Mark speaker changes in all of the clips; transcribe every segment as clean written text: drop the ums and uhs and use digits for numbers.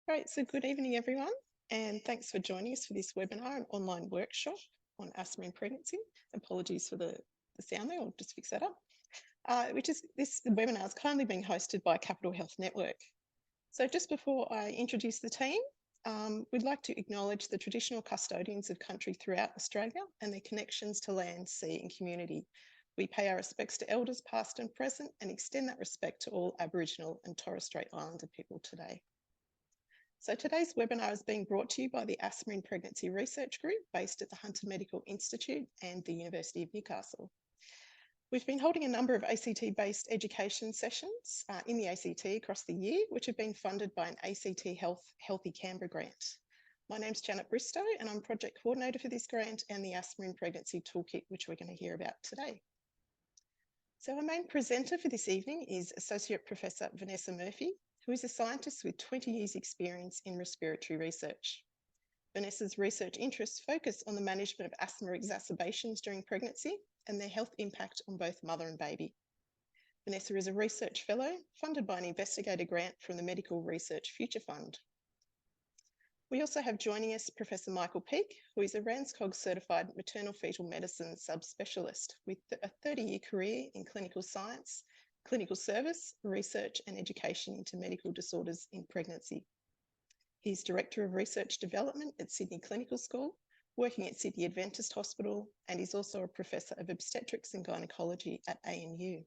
Speaker 1: Great, so good evening everyone, and thanks for joining us for this webinar and online workshop on asthma in pregnancy. Apologies for the sound there, I'll just fix that up. This webinar is kindly being hosted by Capital Health Network. So just before I introduce the team, we'd like to acknowledge the traditional custodians of country throughout Australia and their connections to land, sea and community. We pay our respects to elders past and present and extend that respect to all Aboriginal and Torres Strait Islander people today. So today's webinar is being brought to you by the Asthma in Pregnancy Research Group based at the Hunter Medical Institute and the University of Newcastle. We've been holding a number of ACT-based education sessions in the ACT across the year, which have been funded by an ACT Healthy Canberra grant. My name's Janet Bristow and I'm project coordinator for this grant and the Asthma in Pregnancy Toolkit, which we're going to hear about today. So our main presenter for this evening is Associate Professor Vanessa Murphy, who is a scientist with 20 years experience in respiratory research. Vanessa's research interests focus on the management of asthma exacerbations during pregnancy and their health impact on both mother and baby. Vanessa is a research fellow funded by an investigator grant from the Medical Research Future Fund. We also have joining us Professor Michael Peake, who is a RANZCOG certified maternal fetal medicine subspecialist with a 30-year career in clinical science, clinical service, research and education into medical disorders in pregnancy. He's Director of Research Development at Sydney Clinical School, working at Sydney Adventist Hospital, and he's also a Professor of Obstetrics and Gynecology at ANU.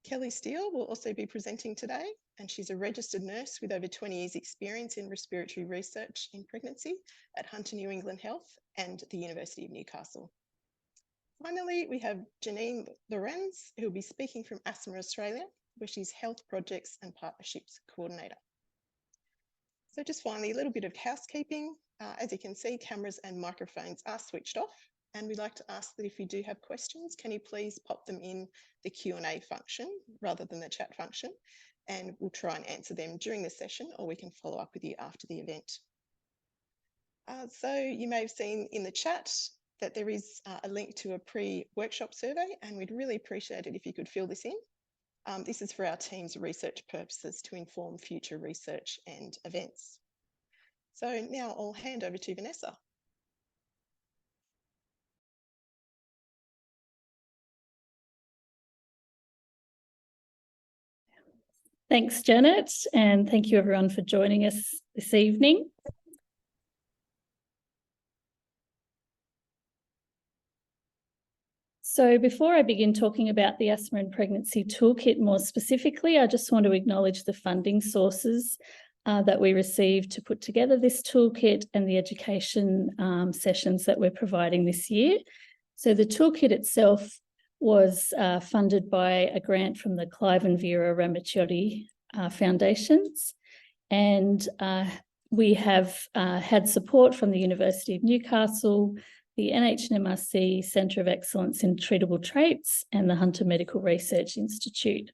Speaker 1: Kelly Steele will also be presenting today, and she's a registered nurse with over 20 years experience in respiratory research in pregnancy at Hunter New England Health and the University of Newcastle. Finally, we have Janine Lorenz, who will be speaking from Asthma Australia, where she's Health Projects and Partnerships Coordinator. So just finally, a little bit of housekeeping. As you can see, cameras and microphones are switched off, and we'd like to ask that if you do have questions, can you please pop them in the Q&A function rather than the chat function, and we'll try and answer them during the session, or we can follow up with you after the event. So you may have seen in the chat that there is a link to a pre-workshop survey, and we'd really appreciate it if you could fill this in. This is for our team's research purposes to inform future research and events. So now I'll hand over to Vanessa.
Speaker 2: Thanks, Janet, and thank you everyone for joining us this evening. So before I begin talking about the Asthma in Pregnancy Toolkit more specifically, I just want to acknowledge the funding sources that we received to put together this toolkit and the education sessions that we're providing this year. So the toolkit itself was funded by a grant from the Clive and Vera Ramaciotti Foundations, and we have had support from the University of Newcastle, the NHMRC Centre of Excellence in Treatable Traits, and the Hunter Medical Research Institute.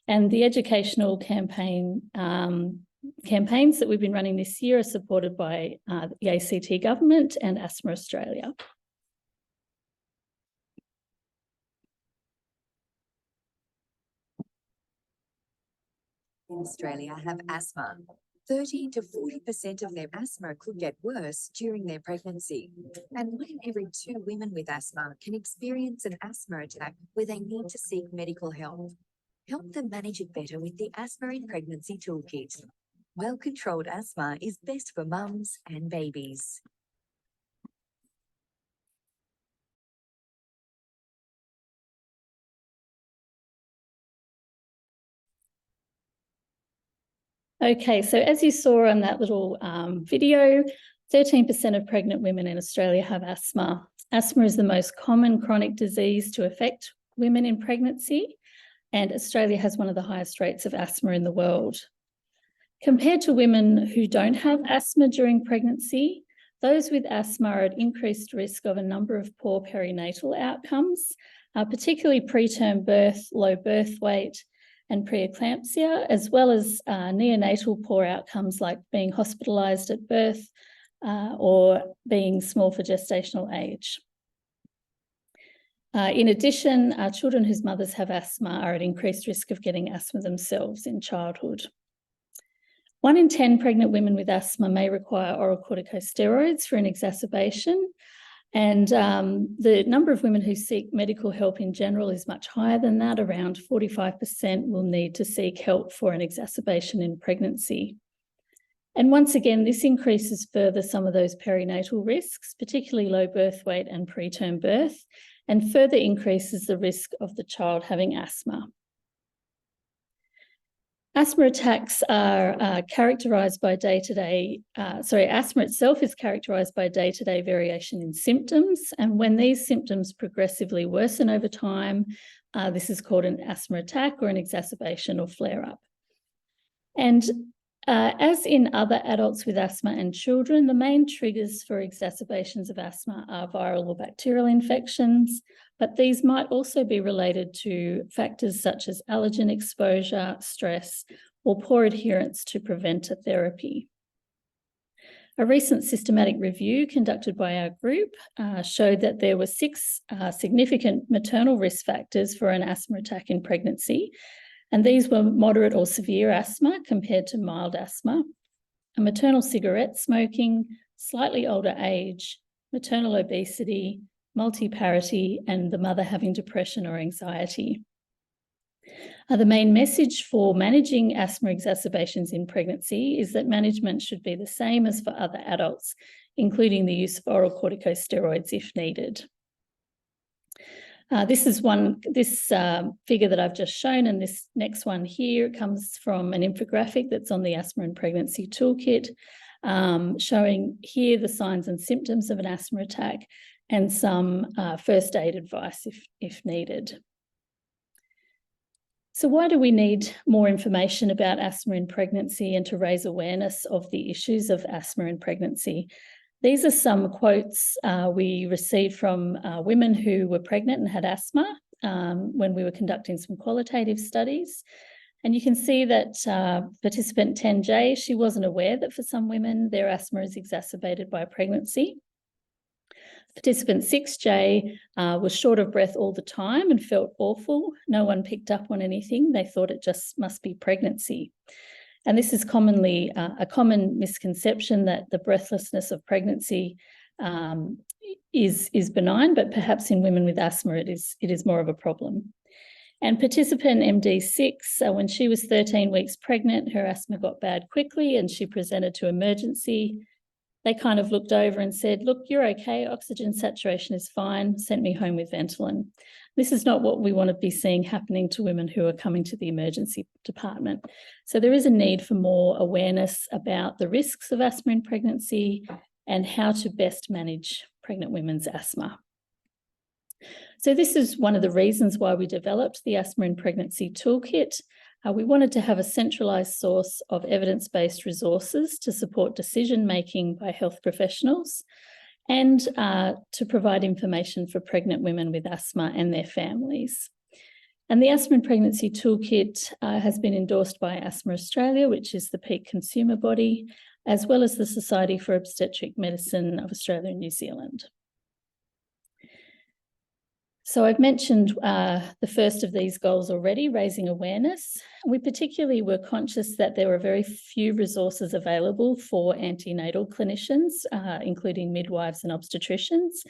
Speaker 2: And the educational campaigns that we've been running this year are supported by the ACT government and Asthma Australia.
Speaker 3: In Australia have asthma. 30 to 40% of their asthma could get worse during their pregnancy. And 1 in every 2 women with asthma can experience an asthma attack where they need to seek medical help. Help them manage it better with the Asthma in Pregnancy Toolkit. Well-controlled asthma is best for mums and babies.
Speaker 2: Okay, so as you saw on that little video, 13% of pregnant women in Australia have asthma. Asthma is the most common chronic disease to affect women in pregnancy, and Australia has one of the highest rates of asthma in the world. Compared to women who don't have asthma during pregnancy, those with asthma are at increased risk of a number of poor perinatal outcomes, particularly preterm birth, low birth weight, and preeclampsia, as well as neonatal poor outcomes like being hospitalised at birth or being small for gestational age. In addition, children whose mothers have asthma are at increased risk of getting asthma themselves in childhood. 1 in 10 pregnant women with asthma may require oral corticosteroids for an exacerbation. And the number of women who seek medical help in general is much higher than that. Around 45% will need to seek help for an exacerbation in pregnancy. And once again, this increases further some of those perinatal risks, particularly low birth weight and preterm birth, and further increases the risk of the child having asthma. Asthma attacks are characterised by asthma itself is characterised by day-to-day variation in symptoms. And when these symptoms progressively worsen over time, this is called an asthma attack or an exacerbation or flare-up. And as in other adults with asthma and children, the main triggers for exacerbations of asthma are viral or bacterial infections, but these might also be related to factors such as allergen exposure, stress, or poor adherence to preventer therapy. A recent systematic review conducted by our group showed that there were 6 significant maternal risk factors for an asthma attack in pregnancy, and these were moderate or severe asthma compared to mild asthma, maternal cigarette smoking, slightly older age, maternal obesity, multiparity, and the mother having depression or anxiety. The main message for managing asthma exacerbations in pregnancy is that management should be the same as for other adults, including the use of oral corticosteroids if needed. This figure that I've just shown, and this next one here comes from an infographic that's on the Asthma and Pregnancy Toolkit, showing here the signs and symptoms of an asthma attack and some first aid advice if needed. So why do we need more information about asthma in pregnancy and to raise awareness of the issues of asthma in pregnancy? These are some quotes we received from women who were pregnant and had asthma when we were conducting some qualitative studies. And you can see that participant 10J, she wasn't aware that for some women their asthma is exacerbated by pregnancy. Participant 6J was short of breath all the time and felt awful. No one picked up on anything. They thought it just must be pregnancy. And this is commonly a common misconception that the breathlessness of pregnancy is benign, but perhaps in women with asthma it is more of a problem. And participant MD6, when she was 13 weeks pregnant, her asthma got bad quickly and she presented to emergency. They kind of looked over and said, look, you're okay, oxygen saturation is fine, sent me home with Ventolin. This is not what we want to be seeing happening to women who are coming to the emergency department. So there is a need for more awareness about the risks of asthma in pregnancy and how to best manage pregnant women's asthma. So this is one of the reasons why we developed the Asthma in Pregnancy Toolkit. We wanted to have a centralised source of evidence-based resources to support decision-making by health professionals and to provide information for pregnant women with asthma and their families. And the Asthma in Pregnancy Toolkit has been endorsed by Asthma Australia, which is the peak consumer body, as well as the Society for Obstetric Medicine of Australia and New Zealand. So I've mentioned the first of these goals already, raising awareness. We particularly were conscious that there were very few resources available for antenatal clinicians, including midwives and obstetricians,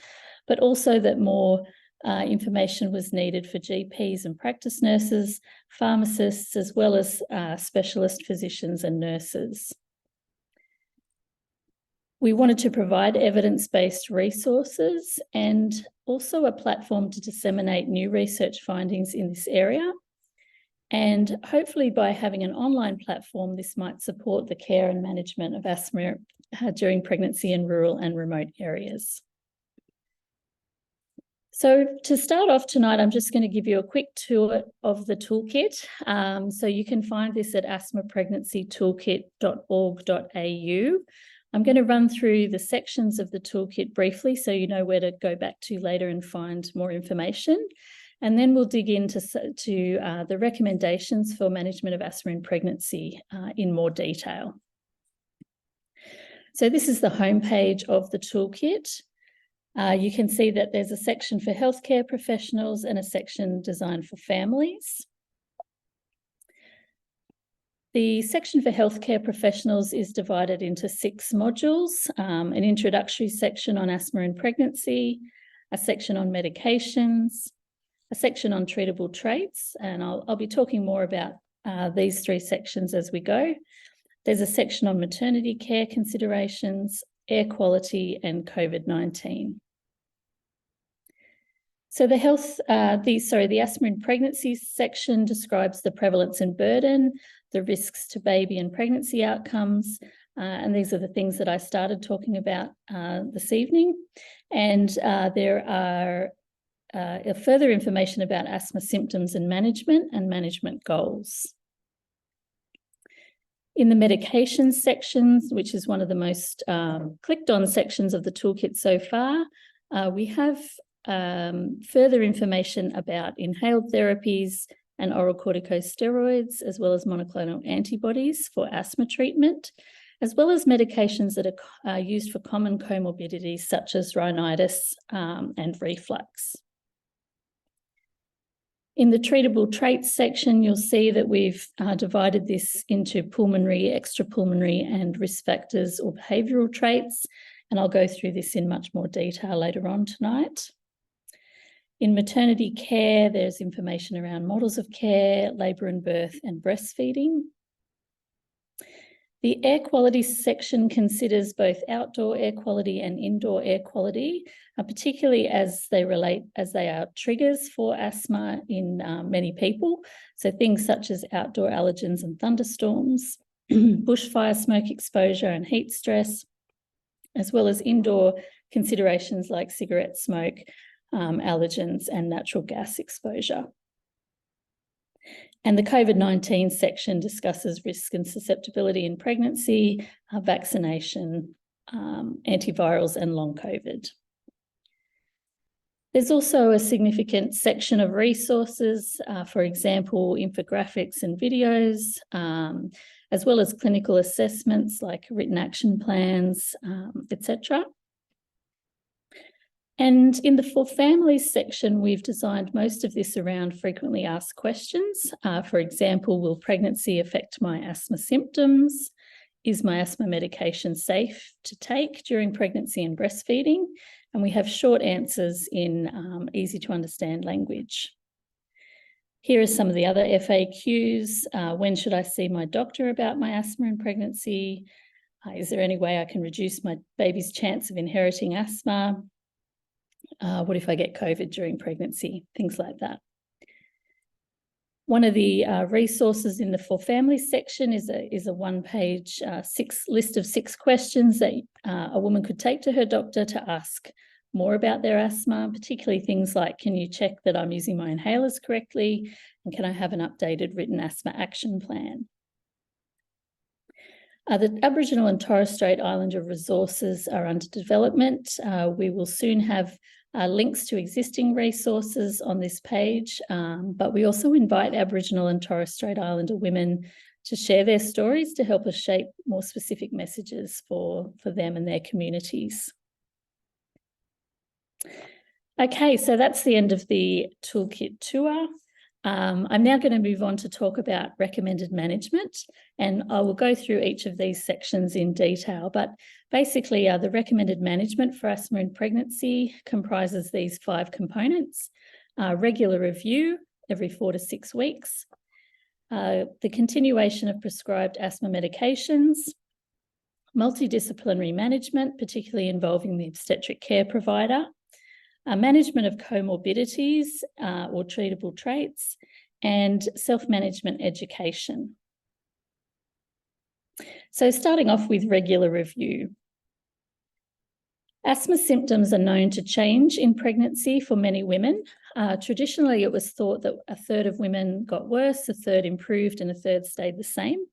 Speaker 2: but also that more information was needed for GPs and practice nurses, pharmacists, as well as specialist physicians and nurses. We wanted to provide evidence-based resources and also a platform to disseminate new research findings in this area. And hopefully by having an online platform, this might support the care and management of asthma during pregnancy in rural and remote areas. So to start off tonight, I'm just going to give you a quick tour of the toolkit. So you can find this at asthmapregnancytoolkit.org.au. I'm going to run through the sections of the toolkit briefly so you know where to go back to later and find more information. And then we'll dig into the recommendations for management of asthma in pregnancy in more detail. So this is the homepage of the toolkit. You can see that there's a section for healthcare professionals and a section designed for families. The section for healthcare professionals is divided into 6 modules, an introductory section on asthma in pregnancy, a section on medications, a section on treatable traits, and I'll be talking more about these 3 sections as we go. There's a section on maternity care considerations, air quality, and COVID-19. So the asthma in pregnancy section describes the prevalence and burden, the risks to baby and pregnancy outcomes, and these are the things that I started talking about this evening. And there are further information about asthma symptoms and management goals. In the medications sections, which is one of the most clicked on sections of the toolkit so far, we have further information about inhaled therapies and oral corticosteroids, as well as monoclonal antibodies for asthma treatment, as well as medications that are used for common comorbidities such as rhinitis and reflux. In the treatable traits section, you'll see that we've divided this into pulmonary, extrapulmonary, and risk factors or behavioural traits, and I'll go through this in much more detail later on tonight. In maternity care, there's information around models of care, labour and birth, and breastfeeding. The air quality section considers both outdoor air quality and indoor air quality, particularly as they are triggers for asthma in many people. So things such as outdoor allergens and thunderstorms, bushfire smoke exposure and heat stress, as well as indoor considerations like cigarette smoke, allergens, and natural gas exposure. And the COVID-19 section discusses risk and susceptibility in pregnancy, vaccination, antivirals, and long COVID. There's also a significant section of resources, for example, infographics and videos, as well as clinical assessments like written action plans, etc. And in the For Families section, we've designed most of this around frequently asked questions. For example, will pregnancy affect my asthma symptoms? Is my asthma medication safe to take during pregnancy and breastfeeding? And we have short answers in easy to understand language. Here are some of the other FAQs. When should I see my doctor about my asthma in pregnancy? Is there any way I can reduce my baby's chance of inheriting asthma? What if I get COVID during pregnancy? Things like that. One of the resources in the For Families section is a one-page list of 6 questions that a woman could take to her doctor to ask more about their asthma, particularly things like, can you check that I'm using my inhalers correctly? And can I have an updated written asthma action plan? The Aboriginal and Torres Strait Islander resources are under development. We will soon have links to existing resources on this page, but we also invite Aboriginal and Torres Strait Islander women to share their stories to help us shape more specific messages for them and their communities. Okay, so that's the end of the toolkit tour. I'm now going to move on to talk about recommended management, and I will go through each of these sections in detail, but basically the recommended management for asthma in pregnancy comprises these 5 components: regular review every 4 to 6 weeks, the continuation of prescribed asthma medications, multidisciplinary management, particularly involving the obstetric care provider, management of comorbidities or treatable traits, and self-management education. So starting off with regular review. Asthma symptoms are known to change in pregnancy for many women. Traditionally, it was thought that a third of women got worse, a third improved, and a third stayed the same.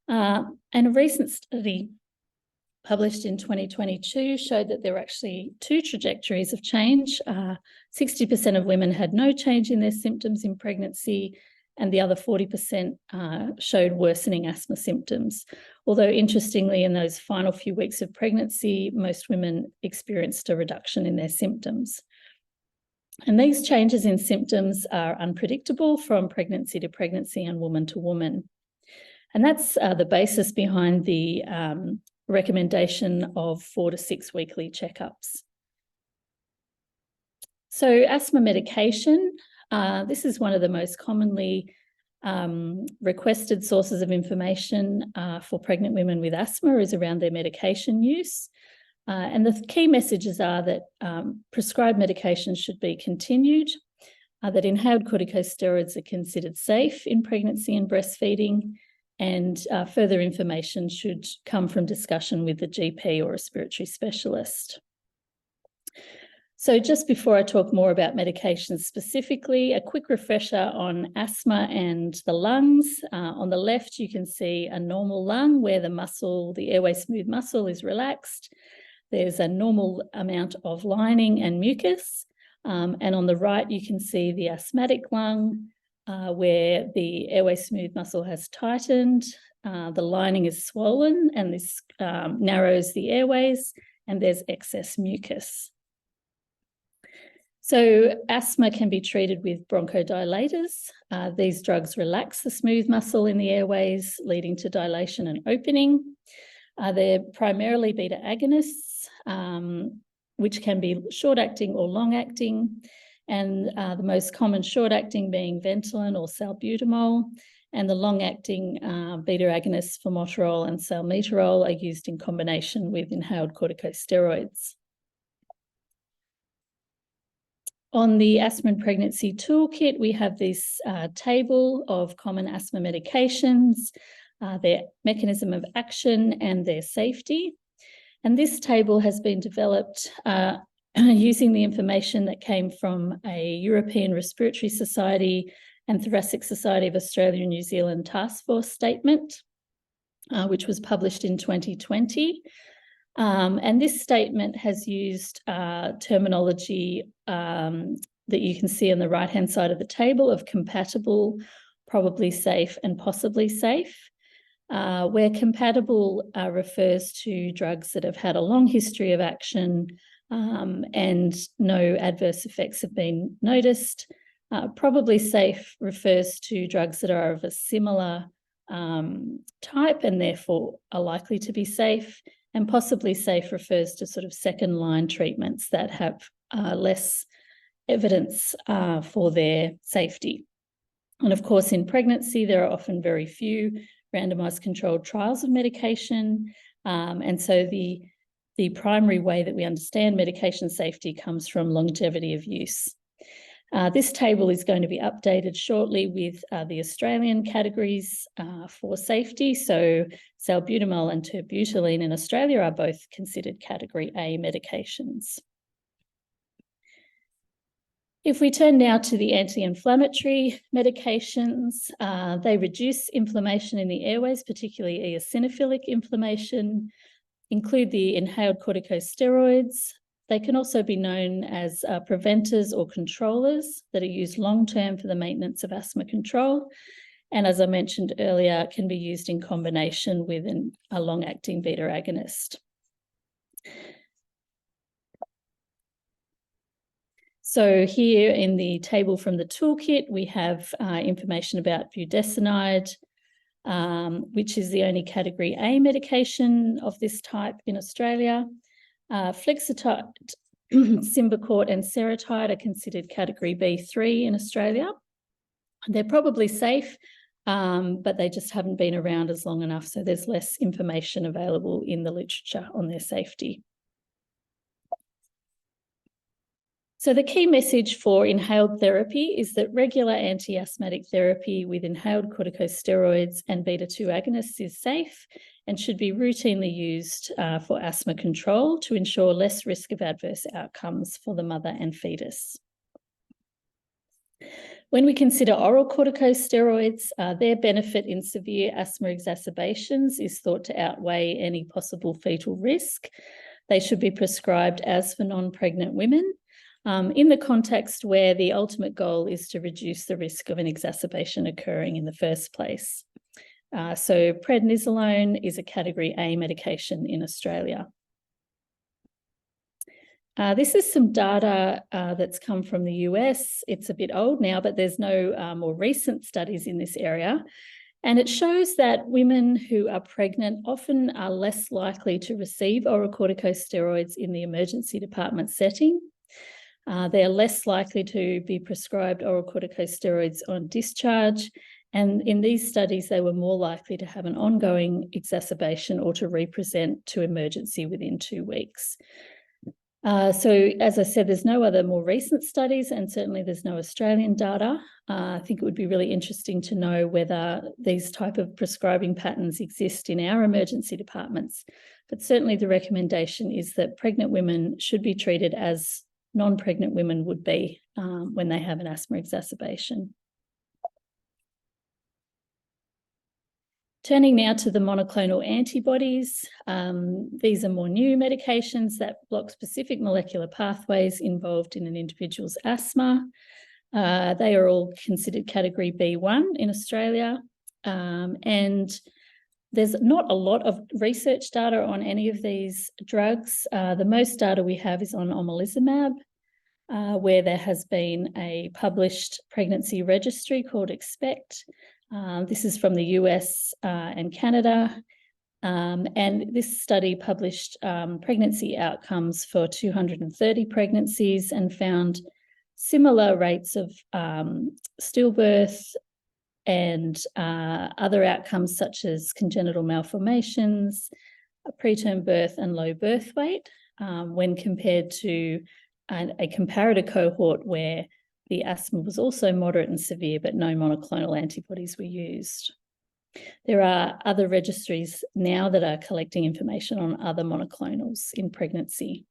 Speaker 2: And a recent study published in 2022 showed that there were actually 2 trajectories of change. 60% of women had no change in their symptoms in pregnancy, and the other 40% showed worsening asthma symptoms. Although interestingly, in those final few weeks of pregnancy, most women experienced a reduction in their symptoms. And these changes in symptoms are unpredictable from pregnancy to pregnancy and woman to woman. And that's the basis behind the recommendation of 4 to 6 weekly checkups. So asthma medication, this is one of the most commonly requested sources of information for pregnant women with asthma is around their medication use. And the key messages are that prescribed medications should be continued, that inhaled corticosteroids are considered safe in pregnancy and breastfeeding, and further information should come from discussion with the GP or respiratory specialist. So just before I talk more about medications specifically, a quick refresher on asthma and the lungs. On the left, you can see a normal lung where the muscle, the airway smooth muscle is relaxed. There's a normal amount of lining and mucus. And on the right, you can see the asthmatic lung where the airway smooth muscle has tightened, the lining is swollen, and this narrows the airways, and there's excess mucus. So asthma can be treated with bronchodilators. These drugs relax the smooth muscle in the airways, leading to dilation and opening. They're primarily beta agonists, which can be short-acting or long-acting, and the most common short-acting being Ventolin or salbutamol, and the long-acting beta agonists formoterol and salmeterol are used in combination with inhaled corticosteroids. On the Asthma and Pregnancy Toolkit, we have this table of common asthma medications, their mechanism of action and their safety. And this table has been developed using the information that came from a European Respiratory Society and Thoracic Society of Australia and New Zealand task force statement, which was published in 2020. And this statement has used terminology that you can see on the right-hand side of the table of compatible, probably safe, and possibly safe, where compatible refers to drugs that have had a long history of action and no adverse effects have been noticed. Probably safe refers to drugs that are of a similar type and therefore are likely to be safe. And possibly safe refers to sort of second-line treatments that have less evidence for their safety. And of course, in pregnancy, there are often very few randomized controlled trials of medication. And so the primary way that we understand medication safety comes from longevity of use. This table is going to be updated shortly with the Australian categories for safety. So salbutamol and terbutaline in Australia are both considered category A medications. If we turn now to the anti-inflammatory medications, they reduce inflammation in the airways, particularly eosinophilic inflammation, include the inhaled corticosteroids. They can also be known as preventers or controllers that are used long-term for the maintenance of asthma control. And as I mentioned earlier, can be used in combination with a long-acting beta agonist. So here in the table from the toolkit, we have information about budesonide, which is the only category A medication of this type in Australia. Flexitide, Symbicort and Seretide are considered category B3 in Australia. They're probably safe, but they just haven't been around as long enough, so there's less information available in the literature on their safety. So the key message for inhaled therapy is that regular anti-asthmatic therapy with inhaled corticosteroids and beta-2 agonists is safe and should be routinely used for asthma control to ensure less risk of adverse outcomes for the mother and fetus. When we consider oral corticosteroids, their benefit in severe asthma exacerbations is thought to outweigh any possible fetal risk. They should be prescribed as for non-pregnant women, in the context where the ultimate goal is to reduce the risk of an exacerbation occurring in the first place. So prednisolone is a category A medication in Australia. This is some data that's come from the US. It's a bit old now, but there's no more recent studies in this area. And it shows that women who are pregnant often are less likely to receive oral corticosteroids in the emergency department setting. They are less likely to be prescribed oral corticosteroids on discharge. And in these studies, they were more likely to have an ongoing exacerbation or to represent to emergency within 2 weeks. So as I said, there's no other more recent studies, and certainly there's no Australian data. I think it would be really interesting to know whether these type of prescribing patterns exist in our emergency departments. But certainly the recommendation is that pregnant women should be treated as non-pregnant women would be when they have an asthma exacerbation. Turning now to the monoclonal antibodies, these are more new medications that block specific molecular pathways involved in an individual's asthma. They are all considered category B1 in Australia, and there's not a lot of research data on any of these drugs. The most data we have is on omalizumab, where there has been a published pregnancy registry called EXPECT. This is from the US and Canada, and this study published pregnancy outcomes for 230 pregnancies and found similar rates of stillbirth and other outcomes such as congenital malformations, preterm birth and low birth weight when compared to a comparator cohort where the asthma was also moderate and severe, but no monoclonal antibodies were used. There are other registries now that are collecting information on other monoclonals in pregnancy.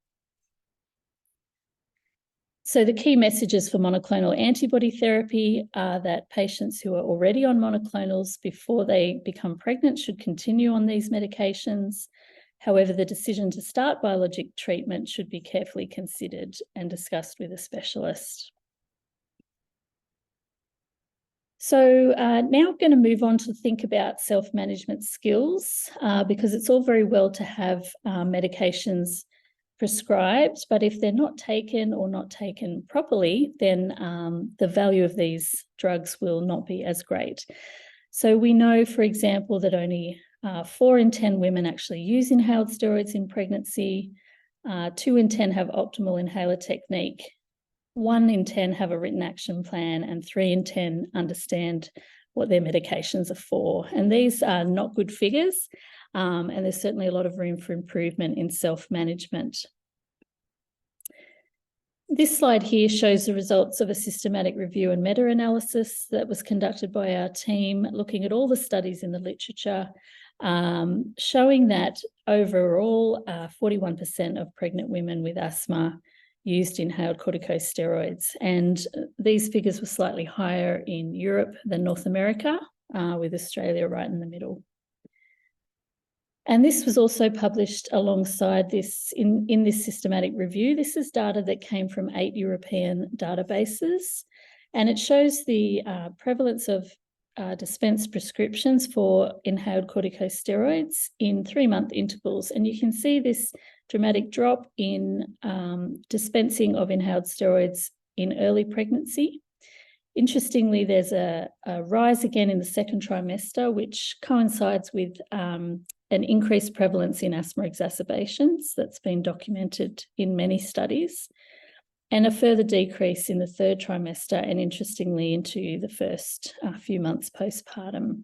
Speaker 2: So the key messages for monoclonal antibody therapy are that patients who are already on monoclonals before they become pregnant should continue on these medications. However, the decision to start biologic treatment should be carefully considered and discussed with a specialist. So now I'm going to move on to think about self-management skills because it's all very well to have medications prescribed, but if they're not taken or not taken properly, then the value of these drugs will not be as great. So we know, for example, that only 4 in 10 women actually use inhaled steroids in pregnancy, 2 in 10 have optimal inhaler technique, 1 in 10 have a written action plan, and 3 in 10 understand what their medications are for. And these are not good figures, and there's certainly a lot of room for improvement in self-management. This slide here shows the results of a systematic review and meta-analysis that was conducted by our team, looking at all the studies in the literature, showing that overall 41% of pregnant women with asthma used inhaled corticosteroids. And these figures were slightly higher in Europe than North America, with Australia right in the middle. And this was also published alongside this in this systematic review. This is data that came from 8 European databases, and it shows the prevalence of dispensed prescriptions for inhaled corticosteroids in 3-month intervals. And you can see this dramatic drop in dispensing of inhaled steroids in early pregnancy. Interestingly, there's a rise again in the second trimester, which coincides with an increased prevalence in asthma exacerbations that's been documented in many studies, and a further decrease in the third trimester and, interestingly, into the first few months postpartum.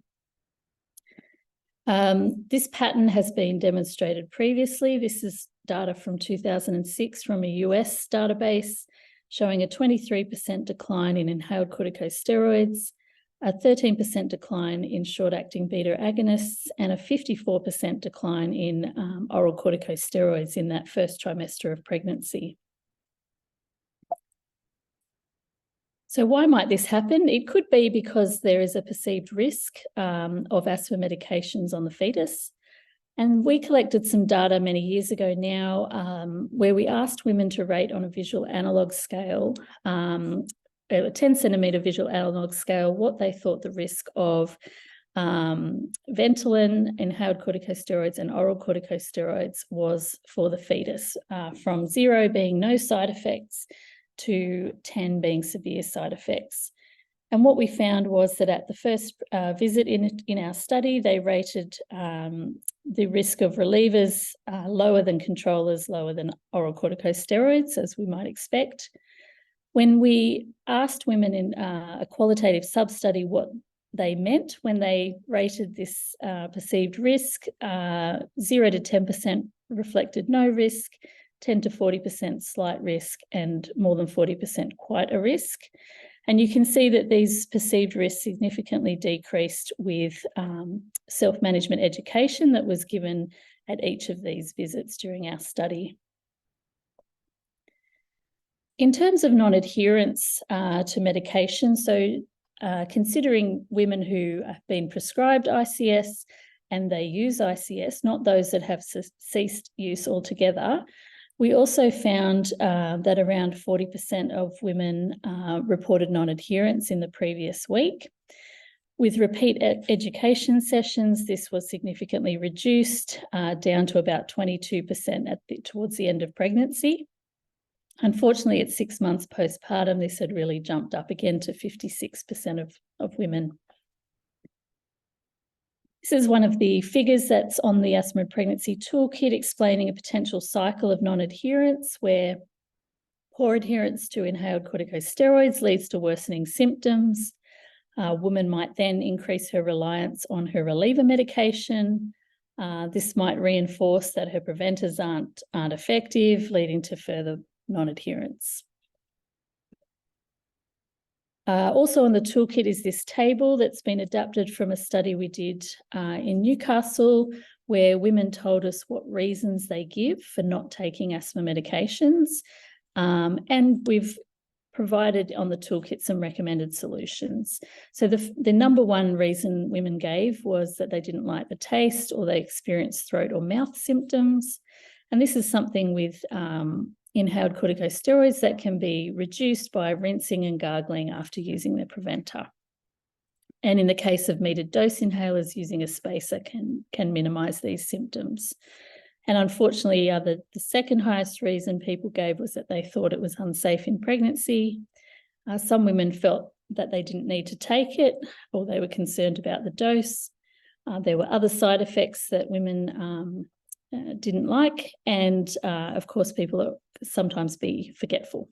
Speaker 2: This pattern has been demonstrated previously. This is data from 2006 from a US database showing a 23% decline in inhaled corticosteroids, a 13% decline in short-acting beta agonists, and a 54% decline in oral corticosteroids in that first trimester of pregnancy. So why might this happen? It could be because there is a perceived risk of asthma medications on the fetus. And we collected some data many years ago now where we asked women to rate on a visual analog scale, a 10-centimetre visual analog scale, what they thought the risk of Ventolin, inhaled corticosteroids and oral corticosteroids was for the fetus, from 0 being no side effects to 10 being severe side effects. And what we found was that at the first visit in our study, they rated the risk of relievers lower than controllers, lower than oral corticosteroids, as we might expect. When we asked women in a qualitative sub-study what they meant when they rated this perceived risk, 0 to 10% reflected no risk, 10 to 40% slight risk, and more than 40% quite a risk. And you can see that these perceived risks significantly decreased with self-management education that was given at each of these visits during our study. In terms of non-adherence to medication, so considering women who have been prescribed ICS and they use ICS, not those that have ceased use altogether, we also found that around 40% of women reported non-adherence in the previous week. With repeat education sessions, this was significantly reduced down to about 22% towards the end of pregnancy. Unfortunately, at 6 months postpartum, this had really jumped up again to 56% of women. This is one of the figures that's on the Asthma and Pregnancy Toolkit explaining a potential cycle of non-adherence where poor adherence to inhaled corticosteroids leads to worsening symptoms. A woman might then increase her reliance on her reliever medication. This might reinforce that her preventers aren't effective, leading to further non-adherence. Also on the toolkit is this table that's been adapted from a study we did in Newcastle, where women told us what reasons they give for not taking asthma medications. And we've provided on the toolkit some recommended solutions. So the number one reason women gave was that they didn't like the taste or they experienced throat or mouth symptoms. And this is something with inhaled corticosteroids that can be reduced by rinsing and gargling after using the preventer. And in the case of metered dose inhalers, using a spacer can minimise these symptoms. And unfortunately, the second highest reason people gave was that they thought it was unsafe in pregnancy. Some women felt that they didn't need to take it, or they were concerned about the dose. There were other side effects that women didn't like. And of course, people sometimes be forgetful.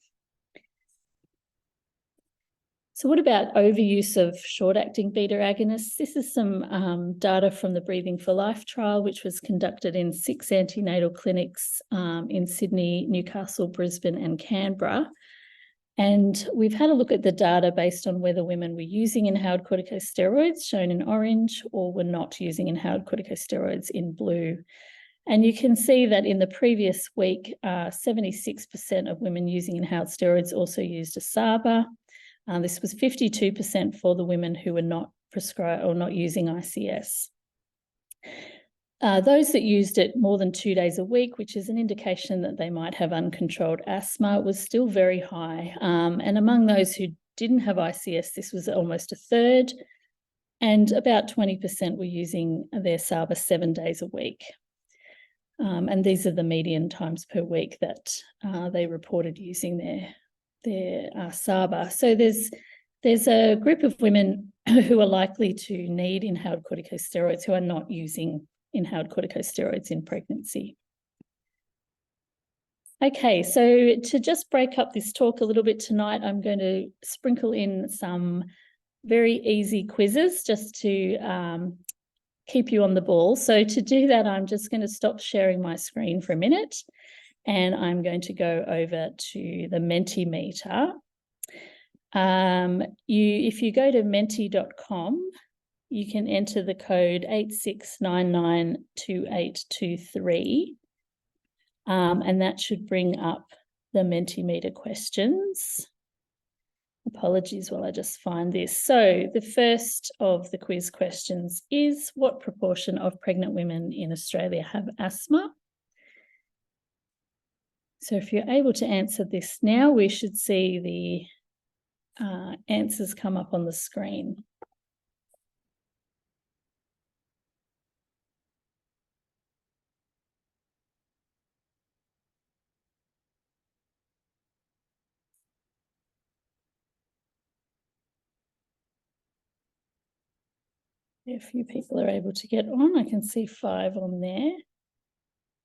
Speaker 2: So what about overuse of short-acting beta agonists? This is some data from the Breathing for Life trial, which was conducted in 6 antenatal clinics in Sydney, Newcastle, Brisbane and Canberra. And we've had a look at the data based on whether women were using inhaled corticosteroids, shown in orange, or were not using inhaled corticosteroids in blue. And you can see that in the previous week, 76% of women using inhaled steroids also used a SABA. This was 52% for the women who were not prescribed or not using ICS. Those that used it more than 2 days a week, which is an indication that they might have uncontrolled asthma, was still very high. And among those who didn't have ICS, this was almost a third, and about 20% were using their SABA 7 days a week. And these are the median times per week that they reported using their SABA. So there's a group of women who are likely to need inhaled corticosteroids who are not using inhaled corticosteroids in pregnancy. Okay, so to just break up this talk a little bit tonight, I'm going to sprinkle in some very easy quizzes just to keep you on the ball. So to do that, I'm just going to stop sharing my screen for a minute and I'm going to go over to the Mentimeter. If you go to menti.com, you can enter the code 86992823, and that should bring up the Mentimeter questions. Apologies while I just find this. So the first of the quiz questions is, what proportion of pregnant women in Australia have asthma? So if you're able to answer this now, we should see the answers come up on the screen. A few people are able to get on. I can see 5 on there.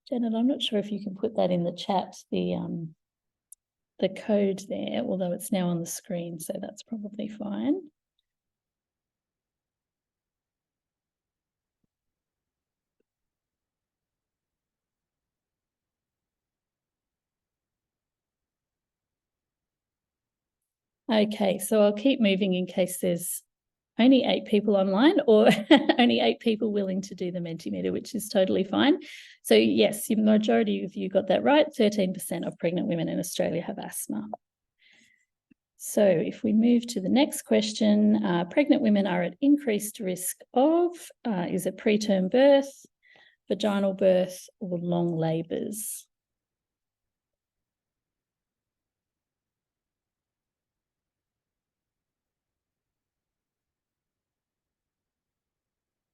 Speaker 2: Janet, I'm not sure if you can put that in the chat, the code there, although it's now on the screen, so that's probably fine. Okay, so I'll keep moving in case there's only 8 people online or only 8 people willing to do the Mentimeter, which is totally fine. So yes, the majority of you got that right. 13% of pregnant women in Australia have asthma. So if we move to the next question, pregnant women are at increased risk of, is it preterm birth, vaginal birth, or long labours?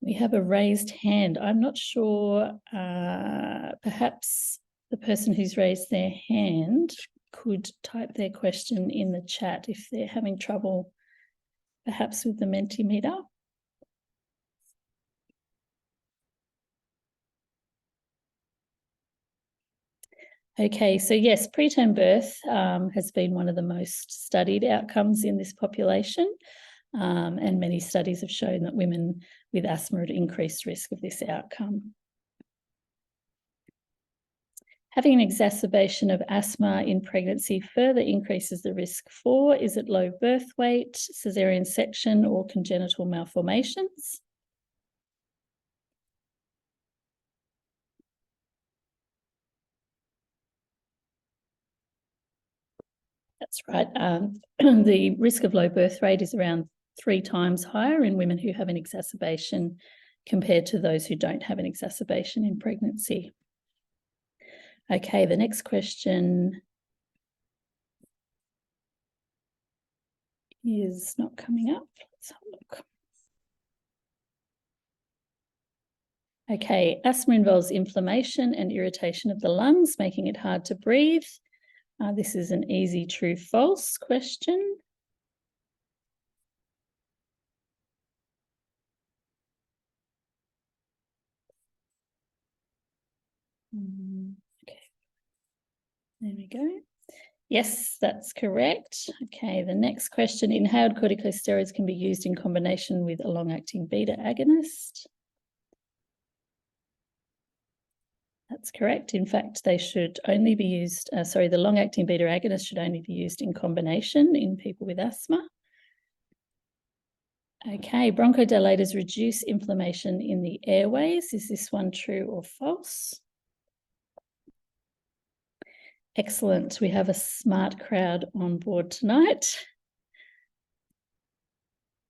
Speaker 2: We have a raised hand. I'm not sure, perhaps the person who's raised their hand could type their question in the chat if they're having trouble perhaps with the Mentimeter. Okay, so yes, preterm birth has been one of the most studied outcomes in this population, and many studies have shown that women with asthma are at increased risk of this outcome. Having an exacerbation of asthma in pregnancy further increases the risk for, is it low birth weight, caesarean section, or congenital malformations? That's right. The risk of low birth rate is around 3 times higher in women who have an exacerbation compared to those who don't have an exacerbation in pregnancy. Okay, the next question is not coming up. Let's have a look. Okay, asthma involves inflammation and irritation of the lungs, making it hard to breathe. This is an easy true false question. Okay, there we go. Yes, that's correct. Okay, the next question, inhaled corticosteroids can be used in combination with a long-acting beta agonist. That's correct. In fact, they should only be used, the long-acting beta agonist should only be used in combination in people with asthma. Okay, bronchodilators reduce inflammation in the airways. Is this one true or false? Excellent. We have a smart crowd on board tonight.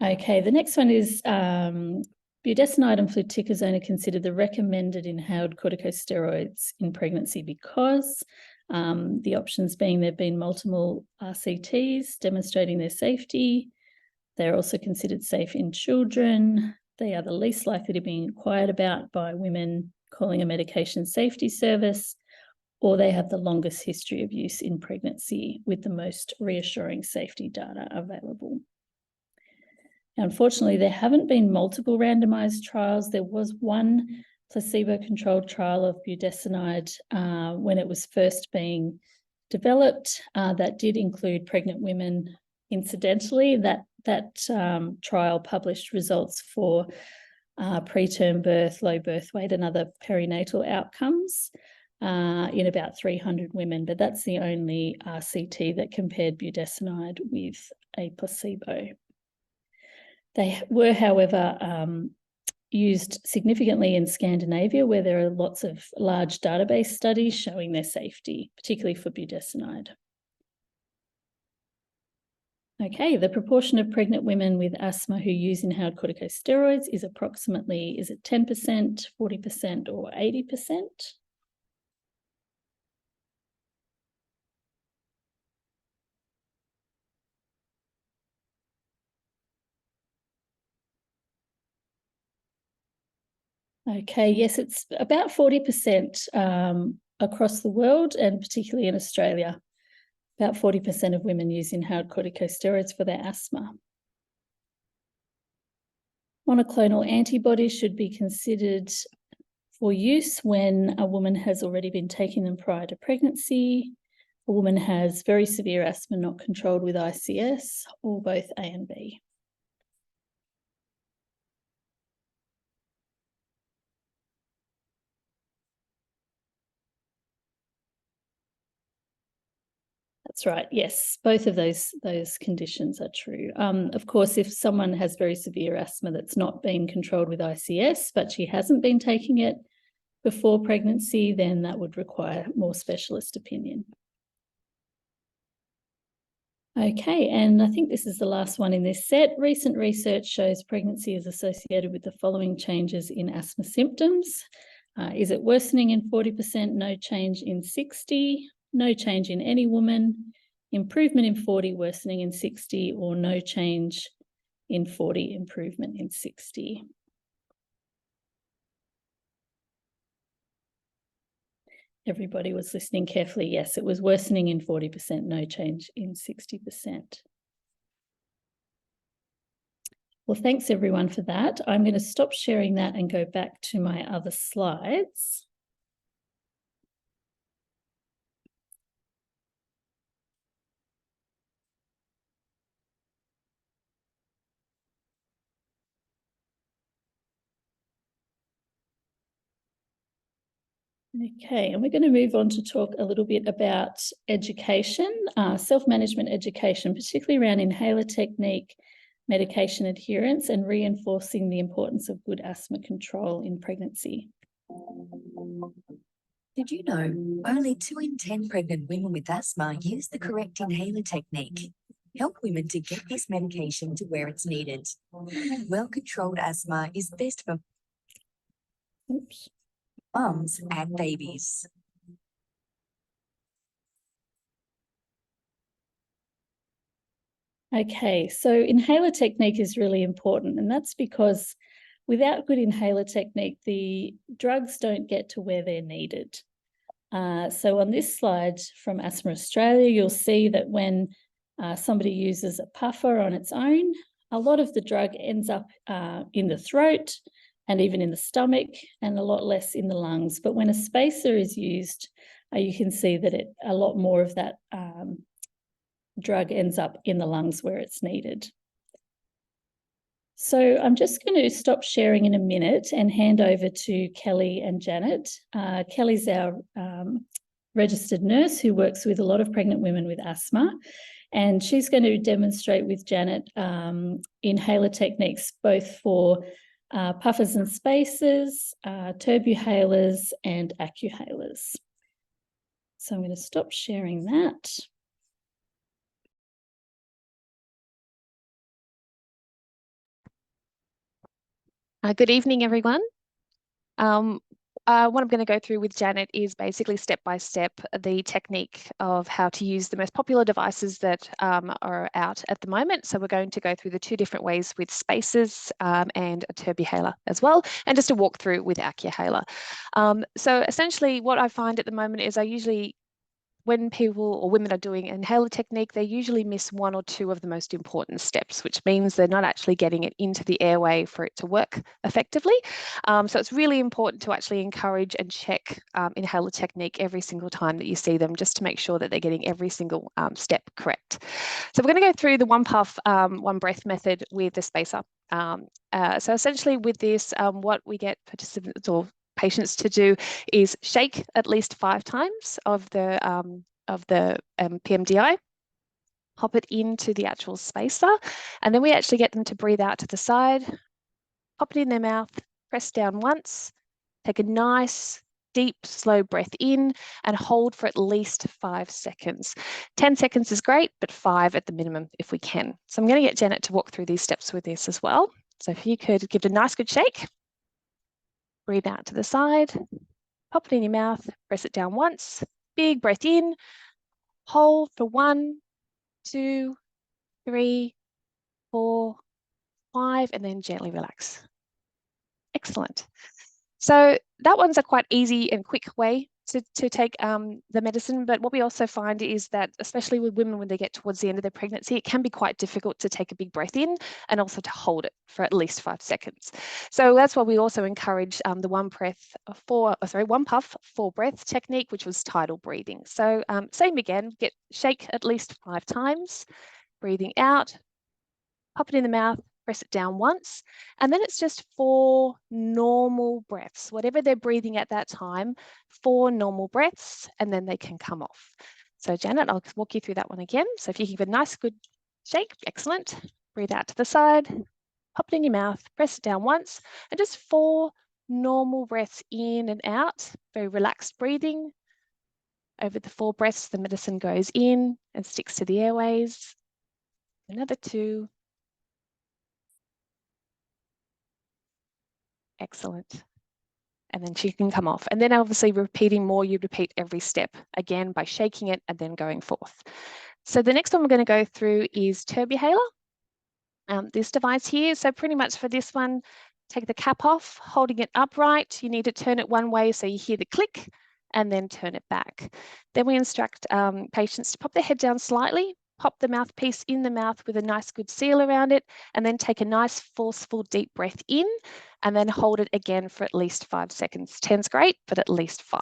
Speaker 2: Okay, the next one is budesonide and fluticasone are considered the recommended inhaled corticosteroids in pregnancy because the options being there have been multiple RCTs demonstrating their safety. They're also considered safe in children. They are the least likely to be inquired about by women calling a medication safety service, or they have the longest history of use in pregnancy with the most reassuring safety data available. Unfortunately, there haven't been multiple randomized trials. There was one placebo-controlled trial of budesonide when it was first being developed that did include pregnant women. Incidentally, that trial published results for preterm birth, low birth weight, and other perinatal outcomes in about 300 women, but that's the only RCT that compared budesonide with a placebo. They were, however, used significantly in Scandinavia, where there are lots of large database studies showing their safety, particularly for budesonide. Okay, the proportion of pregnant women with asthma who use inhaled corticosteroids is approximately, is it 10%, 40%, or 80%? Okay, yes, it's about 40% across the world and particularly in Australia. About 40% of women use inhaled corticosteroids for their asthma. Monoclonal antibodies should be considered for use when a woman has already been taking them prior to pregnancy, a woman has very severe asthma not controlled with ICS, or both A and B. That's right. Yes, both of those conditions are true. Of course, if someone has very severe asthma that's not been controlled with ICS, but she hasn't been taking it before pregnancy, then that would require more specialist opinion. Okay, and I think this is the last one in this set. Recent research shows pregnancy is associated with the following changes in asthma symptoms. Is it worsening in 40%, no change in 60%, no change in any woman, improvement in 40%, worsening in 60%, or no change in 40%, improvement in 60%? Everybody was listening carefully. Yes, it was worsening in 40%, no change in 60%. Well, thanks everyone for that. I'm going to stop sharing that and go back to my other slides. Okay, and we're going to move on to talk a little bit about education, self-management education, particularly around inhaler technique, medication adherence, and reinforcing the importance of good asthma control in pregnancy.
Speaker 3: Did you know only 2 in 10 pregnant women with asthma use the correct inhaler technique? Help women to get this medication to where it's needed. Well-controlled asthma is best for mums and babies.
Speaker 2: Okay, so inhaler technique is really important, and that's because without good inhaler technique, the drugs don't get to where they're needed. So on this slide from Asthma Australia, you'll see that when somebody uses a puffer on its own, a lot of the drug ends up in the throat and even in the stomach, and a lot less in the lungs. But when a spacer is used, you can see that a lot more of that drug ends up in the lungs where it's needed. So I'm just going to stop sharing in a minute and hand over to Kelly and Janet. Kelly's our registered nurse who works with a lot of pregnant women with asthma, and she's going to demonstrate with Janet inhaler techniques both for puffers and spacers, turbuhalers and accuhalers. So I'm going to stop sharing that.
Speaker 4: Good evening, everyone. What I'm going to go through with Janet is basically step by step the technique of how to use the most popular devices that are out at the moment. So we're going to go through the 2 different ways with spacers and a turbuhaler as well, and just a walk through with accuhaler. So essentially what I find at the moment is when people or women are doing inhaler technique, they usually miss 1 or 2 of the most important steps, which means they're not actually getting it into the airway for it to work effectively. So it's really important to actually encourage and check inhaler technique every single time that you see them, just to make sure that they're getting every single step correct. So we're going to go through the 1 puff, 1 breath method with the spacer. So essentially with this, what we get participants or patients to do is shake at least 5 times of the PMDI, pop it into the actual spacer, and then we actually get them to breathe out to the side, pop it in their mouth, press down once, take a nice deep slow breath in and hold for at least 5 seconds. 10 seconds is great, but 5 at the minimum if we can. So I'm going to get Janet to walk through these steps with this as well. So if you could give it a nice good shake. Breathe out to the side, pop it in your mouth, press it down once, big breath in, hold for 1, 2, 3, 4, 5, and then gently relax. Excellent. So that one's a quite easy and quick way to take the medicine, but what we also find is that, especially with women when they get towards the end of their pregnancy, it can be quite difficult to take a big breath in and also to hold it for at least 5 seconds. So that's why we also encourage the one puff, 4 breath technique, which was tidal breathing. So same again, shake at least 5 times, breathing out, pop it in the mouth, press it down once, and then it's just 4 normal breaths, whatever they're breathing at that time, 4 normal breaths, and then they can come off. So Janet, I'll walk you through that one again. So if you give a nice good shake, excellent, breathe out to the side, pop it in your mouth, press it down once, and just 4 normal breaths in and out, very relaxed breathing. Over the 4 breaths, the medicine goes in and sticks to the airways. Another 2. Excellent. And then she can come off. And then obviously repeating more, you repeat every step again by shaking it and then going forth. So the next one we're going to go through is Turbuhaler. This device here. So pretty much for this one, take the cap off, holding it upright. You need to turn it one way so you hear the click and then turn it back. Then we instruct patients to pop their head down slightly, pop the mouthpiece in the mouth with a nice good seal around it, and then take a nice forceful deep breath in and then hold it again for at least 5 seconds. 10's great, but at least 5.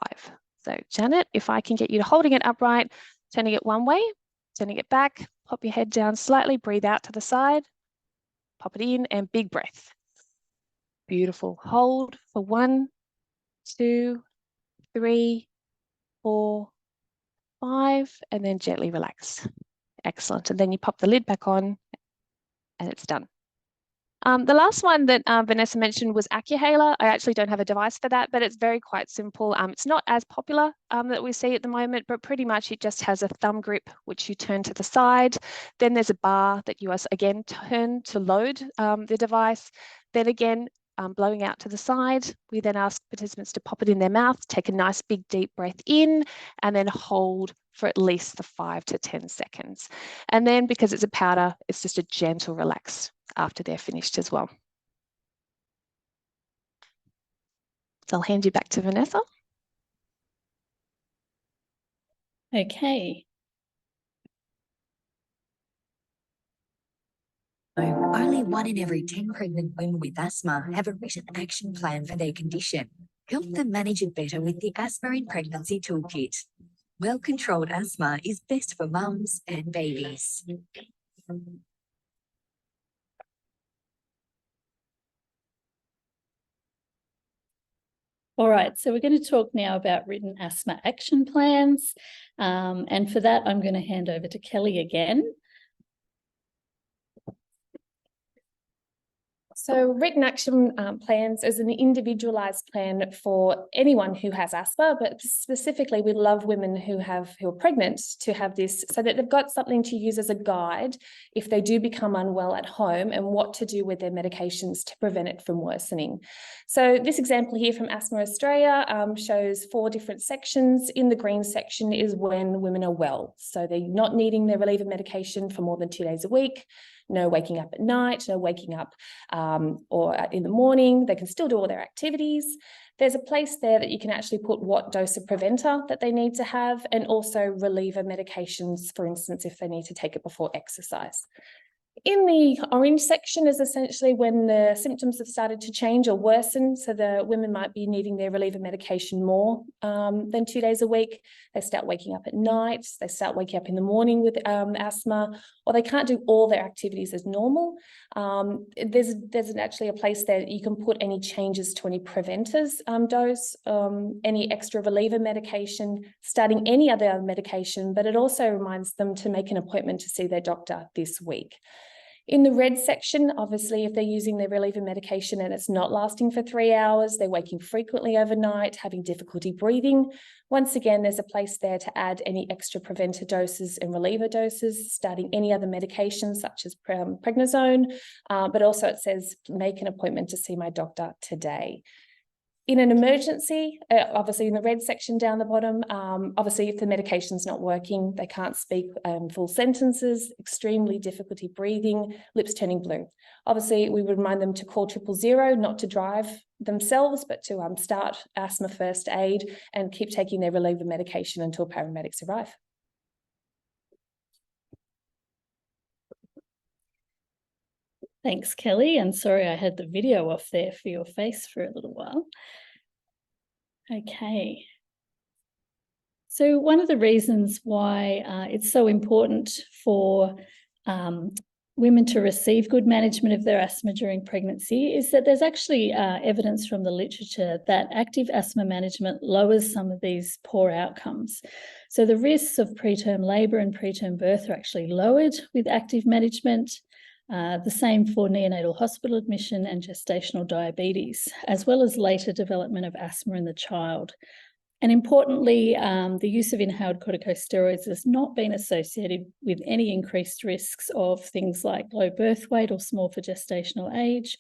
Speaker 4: So Janet, if I can get you to holding it upright, turning it one way, turning it back, pop your head down slightly, breathe out to the side, pop it in, and big breath. Beautiful. Hold for 1, 2, 3, 4, 5, and then gently relax. Excellent. And then you pop the lid back on and it's done. The last one that Vanessa mentioned was AccuHaler. I actually don't have a device for that, but it's very quite simple. It's not as popular that we see at the moment, but pretty much it just has a thumb grip, which you turn to the side. Then there's a bar that you again turn to load the device. Then again, blowing out to the side. We then ask participants to pop it in their mouth, take a nice big deep breath in, and then hold for at least the 5 to 10 seconds. And then because it's a powder, it's just a gentle relax after they're finished as well. So I'll hand you back to Vanessa.
Speaker 2: Okay.
Speaker 3: Only 1 in every 10 pregnant women with asthma have a written action plan for their condition. Help them manage it better with the Asthma in Pregnancy Toolkit. Well-controlled asthma is best for mums and babies.
Speaker 2: All right, so we're going to talk now about written asthma action plans. And for that, I'm going to hand over to Kelly again.
Speaker 5: So written action plans is an individualized plan for anyone who has asthma, but specifically we love women who are pregnant to have this so that they've got something to use as a guide if they do become unwell at home and what to do with their medications to prevent it from worsening. So this example here from Asthma Australia shows 4 different sections. In the green section is when women are well. So they're not needing their reliever medication for more than 2 days a week. No waking up at night, no waking up or in the morning. They can still do all their activities. There's a place there that you can actually put what dose of preventer that they need to have, and also reliever medications, for instance, if they need to take it before exercise. In the orange section is essentially when the symptoms have started to change or worsen. So the women might be needing their reliever medication more than 2 days a week. They start waking up at night. They start waking up in the morning with asthma, or they can't do all their activities as normal. There's actually a place there that you can put any changes to any preventers dose, any extra reliever medication, starting any other medication, but it also reminds them to make an appointment to see their doctor this week. In the red section, obviously, if they're using their reliever medication and it's not lasting for 3 hours, they're waking frequently overnight, having difficulty breathing. Once again, there's a place there to add any extra preventer doses and reliever doses, starting any other medications such as prednisone, but also it says make an appointment to see my doctor today. In an emergency, obviously in the red section down the bottom, obviously if the medication's not working, they can't speak full sentences, extremely difficulty breathing, lips turning blue. Obviously, we would remind them to call 000, not to drive themselves, but to start asthma first aid and keep taking their reliever medication until paramedics arrive.
Speaker 2: Thanks, Kelly. And sorry, I had the video off there for your face for a little while. Okay. So one of the reasons why it's so important for women to receive good management of their asthma during pregnancy is that there's actually evidence from the literature that active asthma management lowers some of these poor outcomes. So the risks of preterm labour and preterm birth are actually lowered with active management. The same for neonatal hospital admission and gestational diabetes, as well as later development of asthma in the child. And importantly, the use of inhaled corticosteroids has not been associated with any increased risks of things like low birth weight or small for gestational age,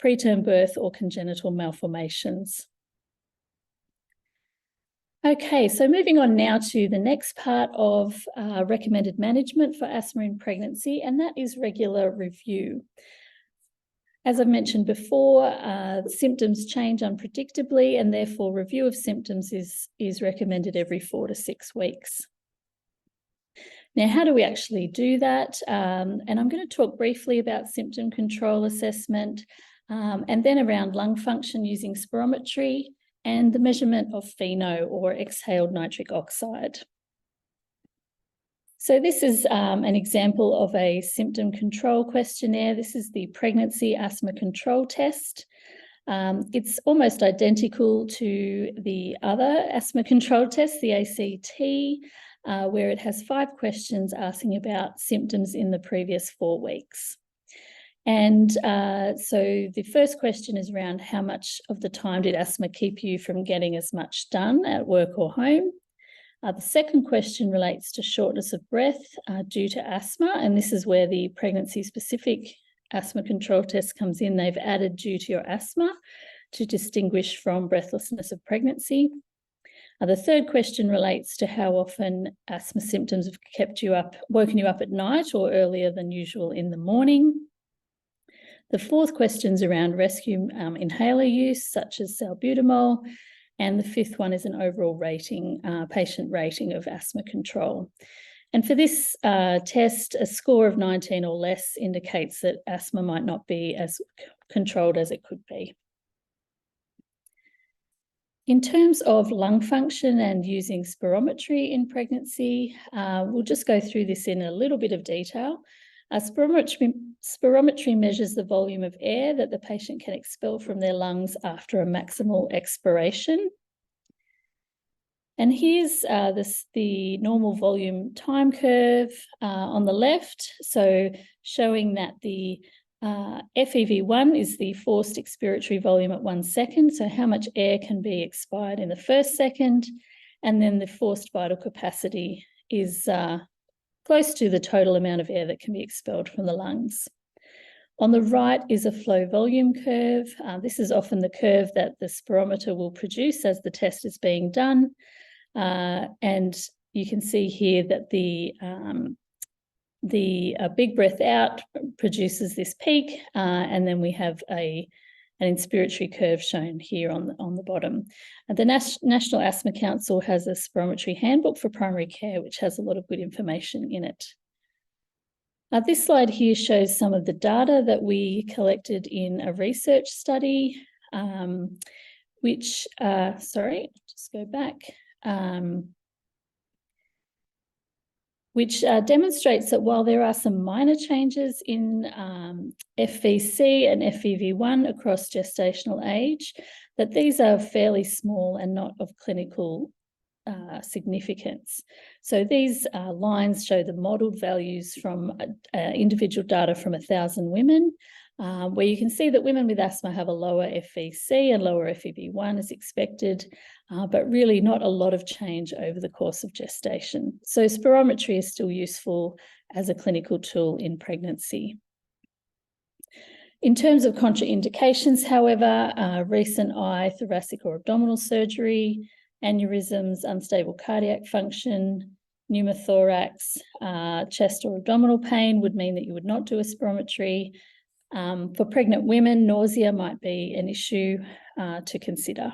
Speaker 2: preterm birth, or congenital malformations. Okay, so moving on now to the next part of recommended management for asthma in pregnancy, and that is regular review. As I've mentioned before, symptoms change unpredictably, and therefore review of symptoms is recommended every 4 to 6 weeks. Now, how do we actually do that? And I'm going to talk briefly about symptom control assessment, and then around lung function using spirometry, and the measurement of FeNO, or exhaled nitric oxide. So this is an example of a symptom control questionnaire. This is the Pregnancy Asthma Control Test. It's almost identical to the other asthma control test, the ACT, where it has 5 questions asking about symptoms in the previous 4 weeks. And so the first question is around how much of the time did asthma keep you from getting as much done at work or home? The second question relates to shortness of breath due to asthma, and this is where the pregnancy-specific asthma control test comes in. They've added due to your asthma to distinguish from breathlessness of pregnancy. The third question relates to how often asthma symptoms have woken you up at night or earlier than usual in the morning. The fourth question is around rescue inhaler use, such as salbutamol. And the fifth one is an overall rating, patient rating of asthma control. And for this test, a score of 19 or less indicates that asthma might not be as controlled as it could be. In terms of lung function and using spirometry in pregnancy, we'll just go through this in a little bit of detail. Spirometry measures the volume of air that the patient can expel from their lungs after a maximal expiration. And here's the normal volume time curve on the left, so showing that the FEV1 is the forced expiratory volume at 1 second, so how much air can be expired in the first second, and then the forced vital capacity is close to the total amount of air that can be expelled from the lungs. On the right is a flow volume curve. This is often the curve that the spirometer will produce as the test is being done. And you can see here that the big breath out produces this peak, and then we have an inspiratory curve shown here on the bottom. The National Asthma Council has a spirometry handbook for primary care, which has a lot of good information in it. This slide here shows some of the data that we collected in a research study, which demonstrates that while there are some minor changes in FVC and FEV1 across gestational age, that these are fairly small and not of clinical significance. So these lines show the modelled values from individual data from 1,000 women, where you can see that women with asthma have a lower FVC and lower FEV1 as expected, but really not a lot of change over the course of gestation. So spirometry is still useful as a clinical tool in pregnancy. In terms of contraindications, however, recent eye, thoracic or abdominal surgery, aneurysms, unstable cardiac function, pneumothorax, chest or abdominal pain would mean that you would not do a spirometry. For pregnant women, nausea might be an issue to consider.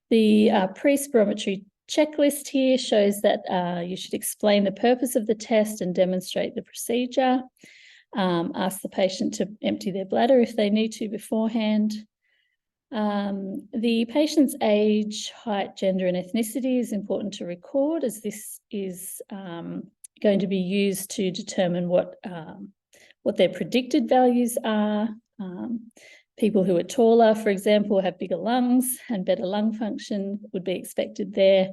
Speaker 2: The pre-spirometry checklist here shows that you should explain the purpose of the test and demonstrate the procedure. Ask the patient to empty their bladder if they need to beforehand. The patient's age, height, gender and ethnicity is important to record, as this is going to be used to determine what their predicted values are. People who are taller, for example, have bigger lungs and better lung function would be expected there.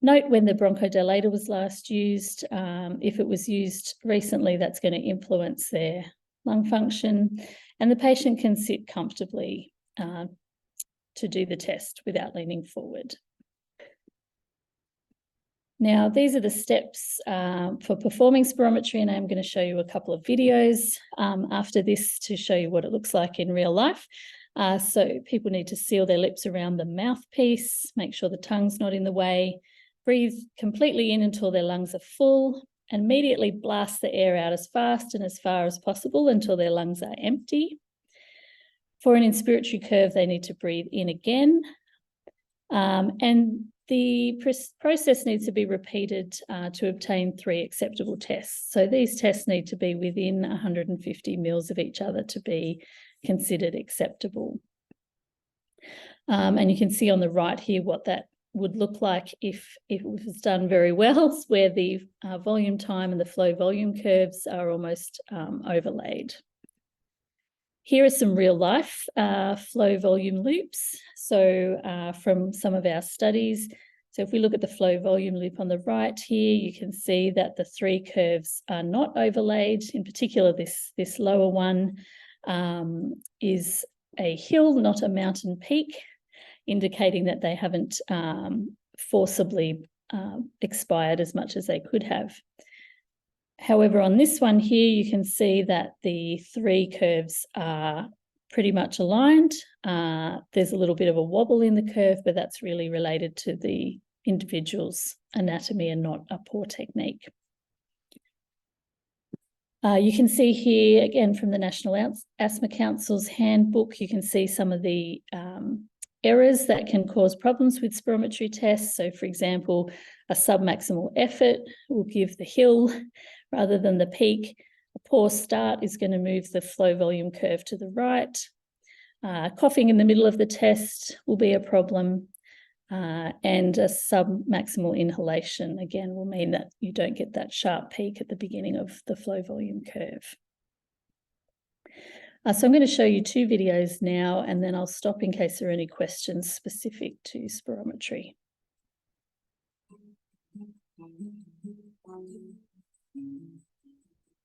Speaker 2: Note when the bronchodilator was last used. If it was used recently, that's going to influence their lung function, and the patient can sit comfortably to do the test without leaning forward. Now, these are the steps for performing spirometry, and I'm going to show you a couple of videos after this to show you what it looks like in real life. So people need to seal their lips around the mouthpiece, make sure the tongue's not in the way, breathe completely in until their lungs are full, and immediately blast the air out as fast and as far as possible until their lungs are empty. For an inspiratory curve, they need to breathe in again. And the process needs to be repeated to obtain 3 acceptable tests. So these tests need to be within 150 mils of each other to be considered acceptable. And you can see on the right here what that would look like if it was done very well, where the volume time and the flow volume curves are almost overlaid. Here are some real life flow volume loops. So from some of our studies, so if we look at the flow volume loop on the right here, you can see that the 3 curves are not overlaid. In particular, this lower one is a hill, not a mountain peak, indicating that they haven't forcibly expired as much as they could have. However, on this one here, you can see that the 3 curves are pretty much aligned. There's a little bit of a wobble in the curve, but that's really related to the individual's anatomy and not a poor technique. You can see here, again, from the National Asthma Council's handbook, you can see some of the errors that can cause problems with spirometry tests. So, for example, a submaximal effort will give the hill rather than the peak. A poor start is going to move the flow volume curve to the right. Coughing in the middle of the test will be a problem. And a submaximal inhalation, again, will mean that you don't get that sharp peak at the beginning of the flow volume curve. So I'm going to show you 2 videos now, and then I'll stop in case there are any questions specific to spirometry.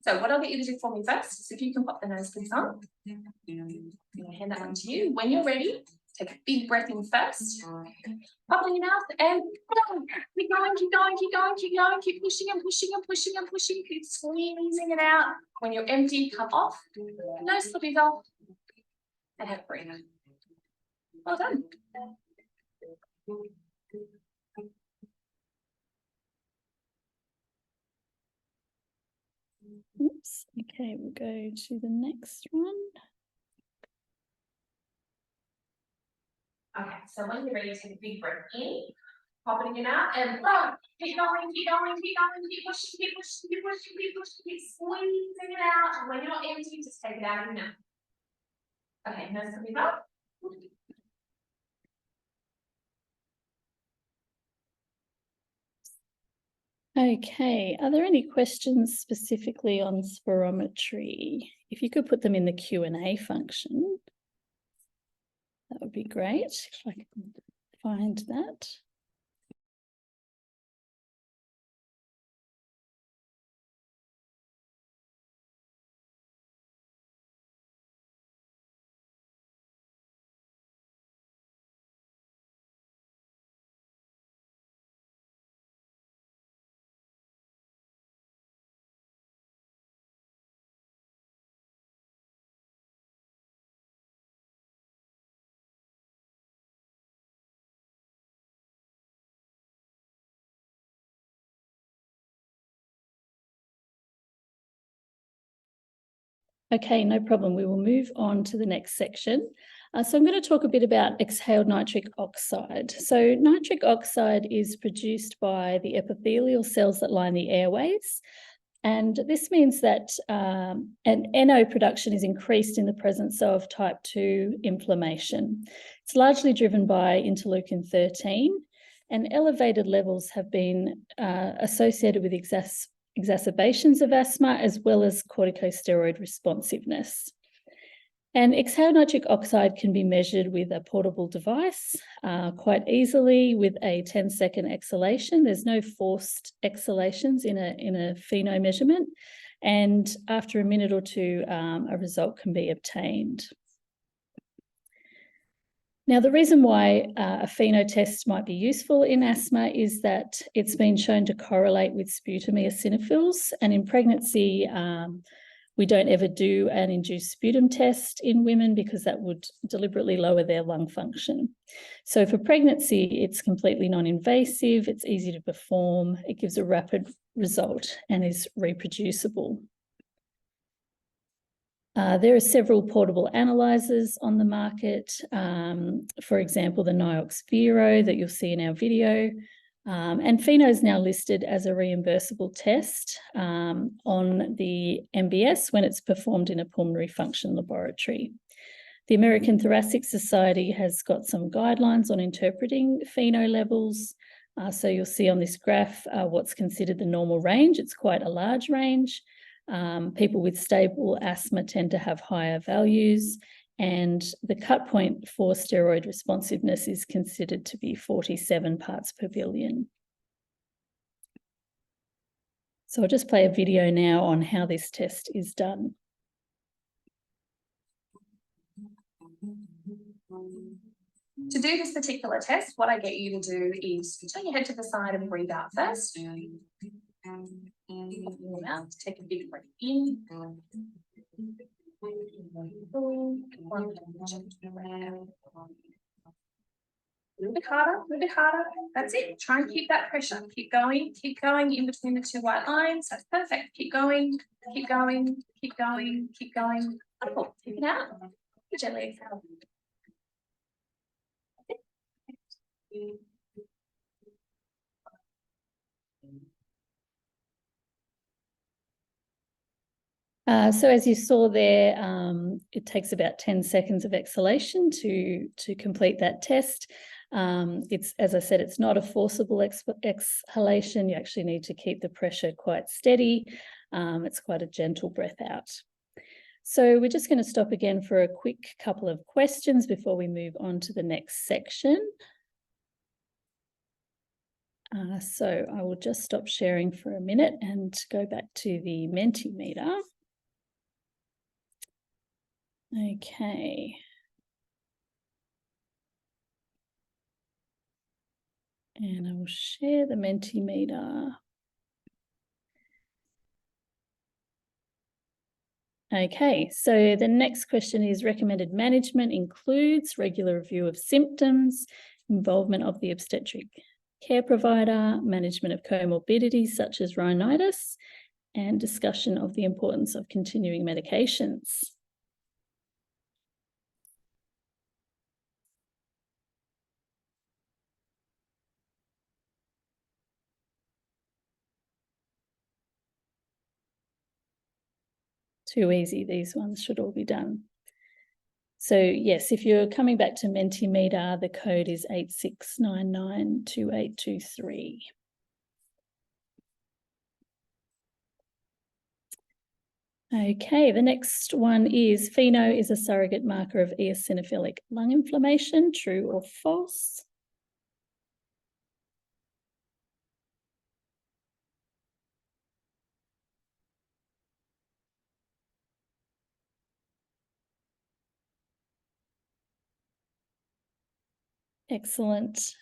Speaker 5: So what I'll get you to do for me first is if you can pop the nose please on. I'm going to hand that one to you. When you're ready, take a big breath in first. Pop in your mouth and keep going, keep going, keep going, keep going, keep pushing and pushing and pushing and pushing, keep squeezing it out. When you're empty, come off. Nose flip is off. And have a breathe. Well done.
Speaker 2: Oops. Okay, we'll go to the next one.
Speaker 5: Okay, so when you're ready, take a big breath in, pop it in your mouth, and keep going, keep going, keep going, keep pushing, keep pushing, keep pushing, keep pushing, keep squeezing it out. And when you're empty, just take it out of your mouth. Okay, nose to be up.
Speaker 2: Okay, are there any questions specifically on spirometry? If you could put them in the Q&A function, that would be great, if I can find that. Okay, no problem. We will move on to the next section. So I'm going to talk a bit about exhaled nitric oxide. So nitric oxide is produced by the epithelial cells that line the airways. And this means that an NO production is increased in the presence of type 2 inflammation. It's largely driven by interleukin 13, and elevated levels have been associated with exacerbations of asthma as well as corticosteroid responsiveness. And exhaled nitric oxide can be measured with a portable device quite easily with a 10-second exhalation. There's no forced exhalations in a pheno measurement. And after a minute or two, a result can be obtained. Now, the reason why a pheno test might be useful in asthma is that it's been shown to correlate with sputum eosinophils, and in pregnancy, we don't ever do an induced sputum test in women because that would deliberately lower their lung function. So for pregnancy, it's completely non-invasive, it's easy to perform, it gives a rapid result and is reproducible. There are several portable analyzers on the market. For example, the Niox Vero that you'll see in our video. And pheno is now listed as a reimbursable test on the MBS when it's performed in a pulmonary function laboratory. The American Thoracic Society has got some guidelines on interpreting pheno levels. So you'll see on this graph what's considered the normal range. It's quite a large range. People with stable asthma tend to have higher values, and the cut point for steroid responsiveness is considered to be 47 parts per billion. So I'll just play a video now on how this test is done.
Speaker 5: To do this particular test, what I get you to do is turn your head to the side and breathe out first. Take a big breath in. A little bit harder, a little bit harder. That's it. Try and keep that pressure. Keep going in between the two white lines. That's perfect. Keep going, keep going, keep going, keep going. Wonderful. Take it out. Gently exhale.
Speaker 2: So as you saw there, it takes about 10 seconds of exhalation to complete that test. It's, as I said, it's not a forcible exhalation. You actually need to keep the pressure quite steady. It's quite a gentle breath out. So we're just going to stop again for a quick couple of questions before we move on to the next section. So I will just stop sharing for a minute and go back to the Mentimeter. Okay. And I will share the Mentimeter. Okay, so the next question is recommended management includes regular review of symptoms, involvement of the obstetric care provider, management of comorbidities such as rhinitis, and discussion of the importance of continuing medications. Too easy, these ones should all be done. So yes, if you're coming back to Mentimeter, the code is 86992823. Okay, the next one is pheno is a surrogate marker of eosinophilic lung inflammation, true or false? Excellent.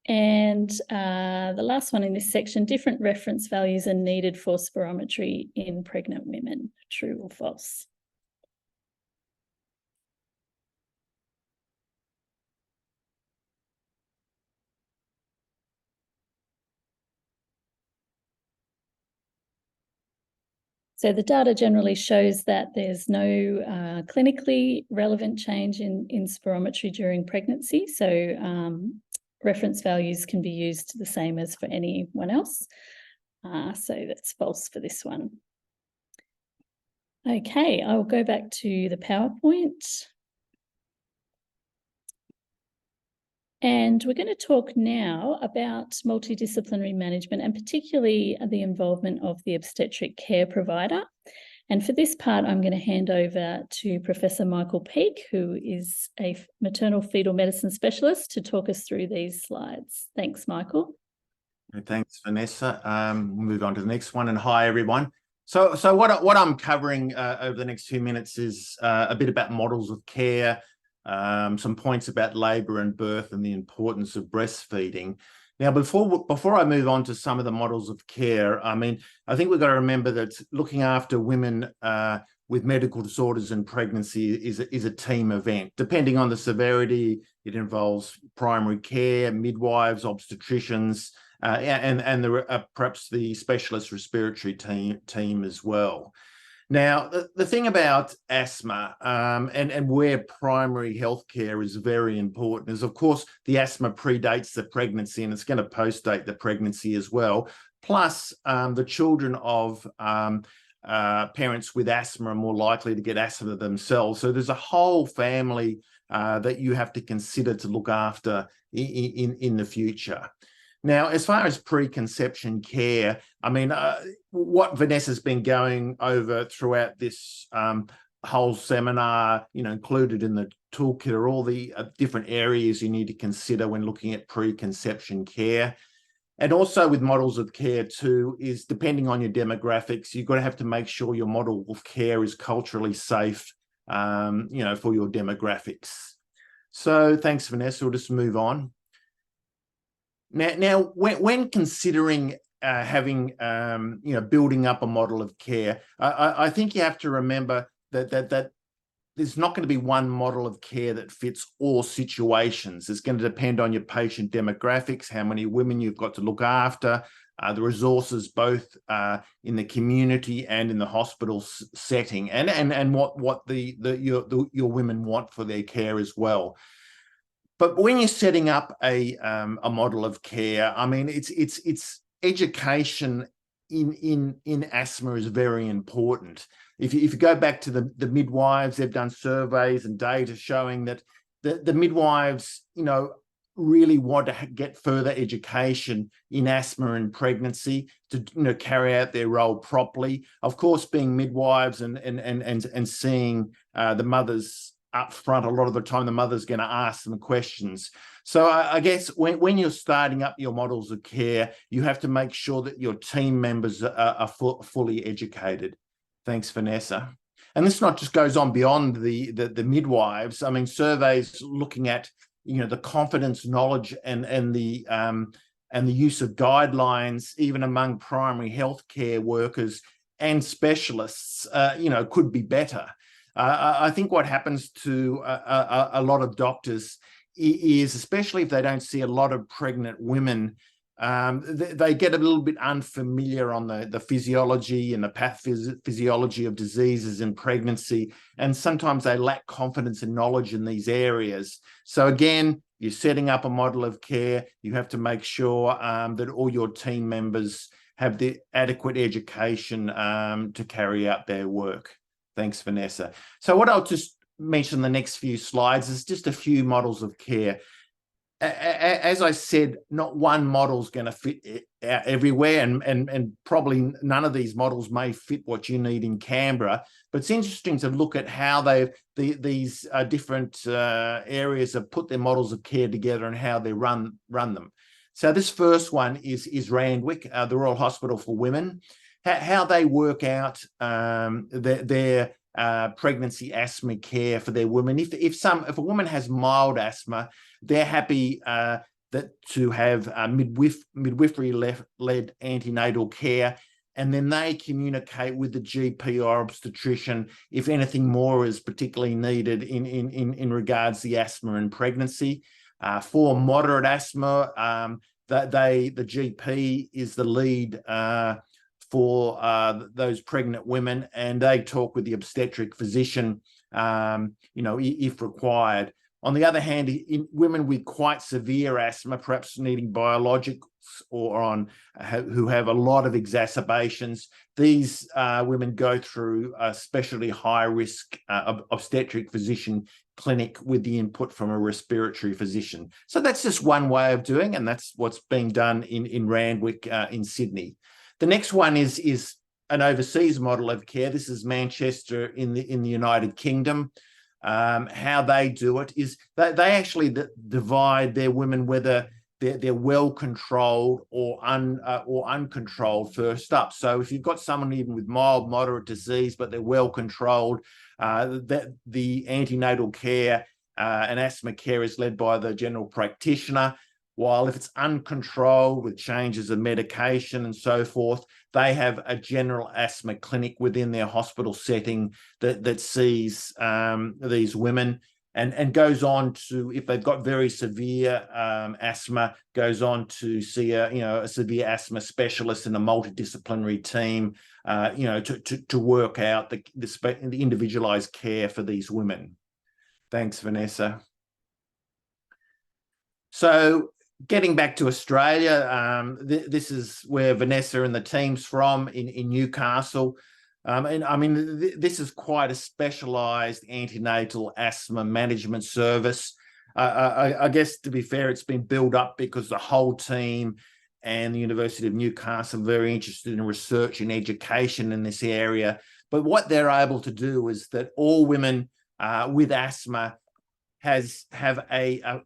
Speaker 2: And the last one in this section, different reference values are needed for spirometry in pregnant women, true or false? So the data generally shows that there's no clinically relevant change in spirometry during pregnancy. So reference values can be used the same as for anyone else. So that's false for this one. Okay, I will go back to the PowerPoint. And we're going to talk now about multidisciplinary management and particularly the involvement of the obstetric care provider. And for this part, I'm going to hand over to Professor Michael Peake, who is a maternal fetal medicine specialist, to talk us through these slides. Thanks, Michael.
Speaker 6: Thanks, Vanessa. We'll move on to the next one. And hi, everyone. So what I'm covering over the next few minutes is a bit about models of care, some points about labour and birth and the importance of breastfeeding. Now, before I move on to some of the models of care, I mean, I think we've got to remember that looking after women with medical disorders in pregnancy is a team event. Depending on the severity, it involves primary care, midwives, obstetricians, and perhaps the specialist respiratory team as well. Now, the thing about asthma and where primary healthcare is very important is, of course, the asthma predates the pregnancy and it's going to post-date the pregnancy as well. Plus, the children of parents with asthma are more likely to get asthma themselves. So there's a whole family that you have to consider to look after in the future. Now, as far as preconception care, I mean, what Vanessa's been going over throughout this whole seminar, included in the toolkit, are all the different areas you need to consider when looking at preconception care. And also with models of care too, is depending on your demographics, you've got to have to make sure your model of care is culturally safe, for your demographics. So thanks, Vanessa. We'll just move on. Now, when considering having, building up a model of care, I think you have to remember that there's not going to be one model of care that fits all situations. It's going to depend on your patient demographics, how many women you've got to look after, the resources both in the community and in the hospital setting, and what your women want for their care as well. But when you're setting up a model of care, I mean, it's education in asthma is very important. If you go back to the midwives, they've done surveys and data showing that the midwives, really want to get further education in asthma and pregnancy to carry out their role properly. Of course, being midwives and seeing the mothers up front, a lot of the time the mother's going to ask them questions. So I guess when you're starting up your models of care, you have to make sure that your team members are fully educated. Thanks, Vanessa. And this not just goes on beyond the midwives. I mean, surveys looking at the confidence, knowledge, and the use of guidelines, even among primary healthcare workers and specialists, could be better. I think what happens to a lot of doctors is, especially if they don't see a lot of pregnant women, they get a little bit unfamiliar on the physiology and the pathophysiology of diseases in pregnancy, and sometimes they lack confidence and knowledge in these areas. So again, you're setting up a model of care, you have to make sure that all your team members have the adequate education to carry out their work. Thanks, Vanessa. So what I'll just mention in the next few slides is just a few models of care. As I said, not one model is going to fit everywhere, and probably none of these models may fit what you need in Canberra. But it's interesting to look at how these different areas have put their models of care together and how they run them. So this first one is Randwick, the Royal Hospital for Women. How they work out their pregnancy asthma care for their women. If a woman has mild asthma, they're happy to have midwifery-led antenatal care, and then they communicate with the GP or obstetrician if anything more is particularly needed in regards to the asthma and pregnancy. For moderate asthma, the GP is the lead for those pregnant women, and they talk with the obstetric physician, if required. On the other hand, in women with quite severe asthma, perhaps needing biologics or who have a lot of exacerbations, these women go through a specialty high-risk obstetric physician clinic with the input from a respiratory physician. So that's just one way of doing, and that's what's being done in Randwick in Sydney. The next one is an overseas model of care. This is Manchester in the United Kingdom. How they do it is they actually divide their women whether they're well controlled or uncontrolled first up. So if you've got someone even with mild, moderate disease, but they're well controlled, the antenatal care and asthma care is led by the general practitioner. While if it's uncontrolled with changes of medication and so forth, they have a general asthma clinic within their hospital setting that sees these women and goes on to, if they've got very severe asthma, goes on to see a severe asthma specialist in a multidisciplinary team, to work out the individualized care for these women. Thanks, Vanessa. So, getting back to Australia, this is where Vanessa and the team's from in Newcastle. And I mean, this is quite a specialised antenatal asthma management service. I guess, to be fair, it's been built up because the whole team and the University of Newcastle are very interested in research and education in this area. But what they're able to do is that all women with asthma have a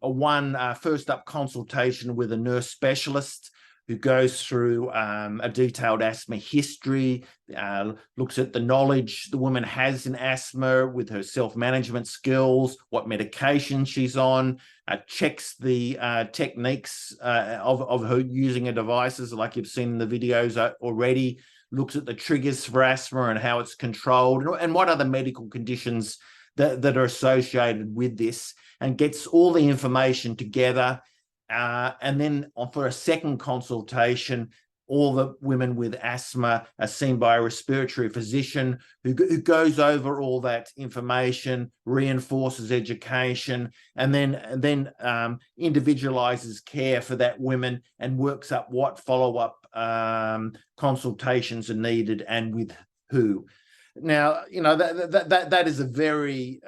Speaker 6: first up consultation with a nurse specialist who goes through a detailed asthma history, looks at the knowledge the woman has in asthma with her self-management skills, what medication she's on, checks the techniques of her using her devices, like you've seen in the videos already, looks at the triggers for asthma and how it's controlled, and what other medical conditions that are associated with this, and gets all the information together. And then for a second consultation, all the women with asthma are seen by a respiratory physician who goes over all that information, reinforces education, and then individualizes care for that woman and works up what follow-up consultations are needed and with who. Now, that is a very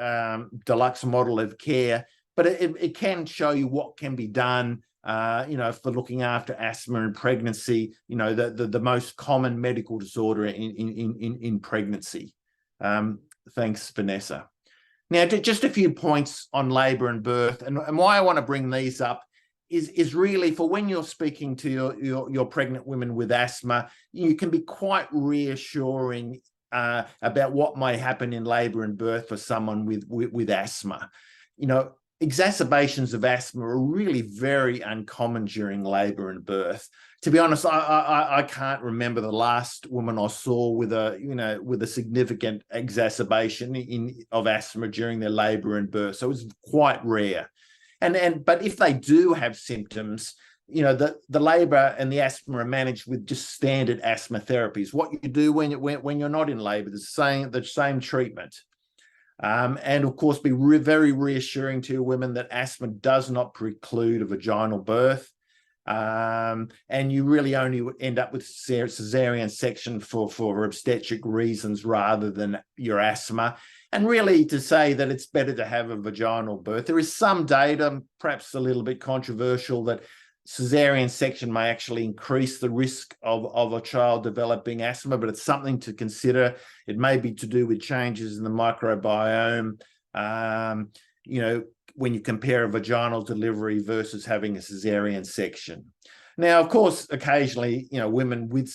Speaker 6: deluxe model of care, but it can show you what can be done, for looking after asthma and pregnancy, the most common medical disorder in pregnancy. Thanks, Vanessa. Now, just a few points on labour and birth, and why I want to bring these up is really for when you're speaking to your pregnant women with asthma, you can be quite reassuring about what might happen in labour and birth for someone with asthma. Exacerbations of asthma are really very uncommon during labour and birth. To be honest, I can't remember the last woman I saw with a significant exacerbation of asthma during their labour and birth. So it's quite rare. But if they do have symptoms, the labour and the asthma are managed with just standard asthma therapies. What you do when you're not in labour, the same treatment. And of course, be very reassuring to women that asthma does not preclude a vaginal birth. And you really only end up with cesarean section for obstetric reasons rather than your asthma. And really to say that it's better to have a vaginal birth. There is some data, perhaps a little bit controversial, that cesarean section may actually increase the risk of a child developing asthma, but it's something to consider. It may be to do with changes in the microbiome, when you compare a vaginal delivery versus having a cesarean section. Now, of course, occasionally, women with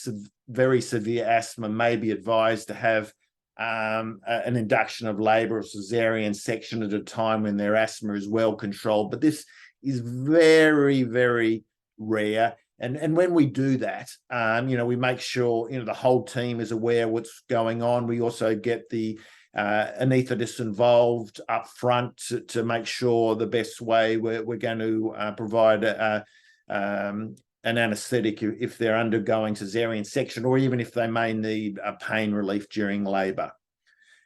Speaker 6: very severe asthma may be advised to have an induction of labour or cesarean section at a time when their asthma is well controlled, but this is very, very rare. And when we do that, we make sure, the whole team is aware of what's going on. We also get the anaesthetists involved up front to make sure the best way we're going to provide an anaesthetic if they're undergoing cesarean section, or even if they may need a pain relief during labour.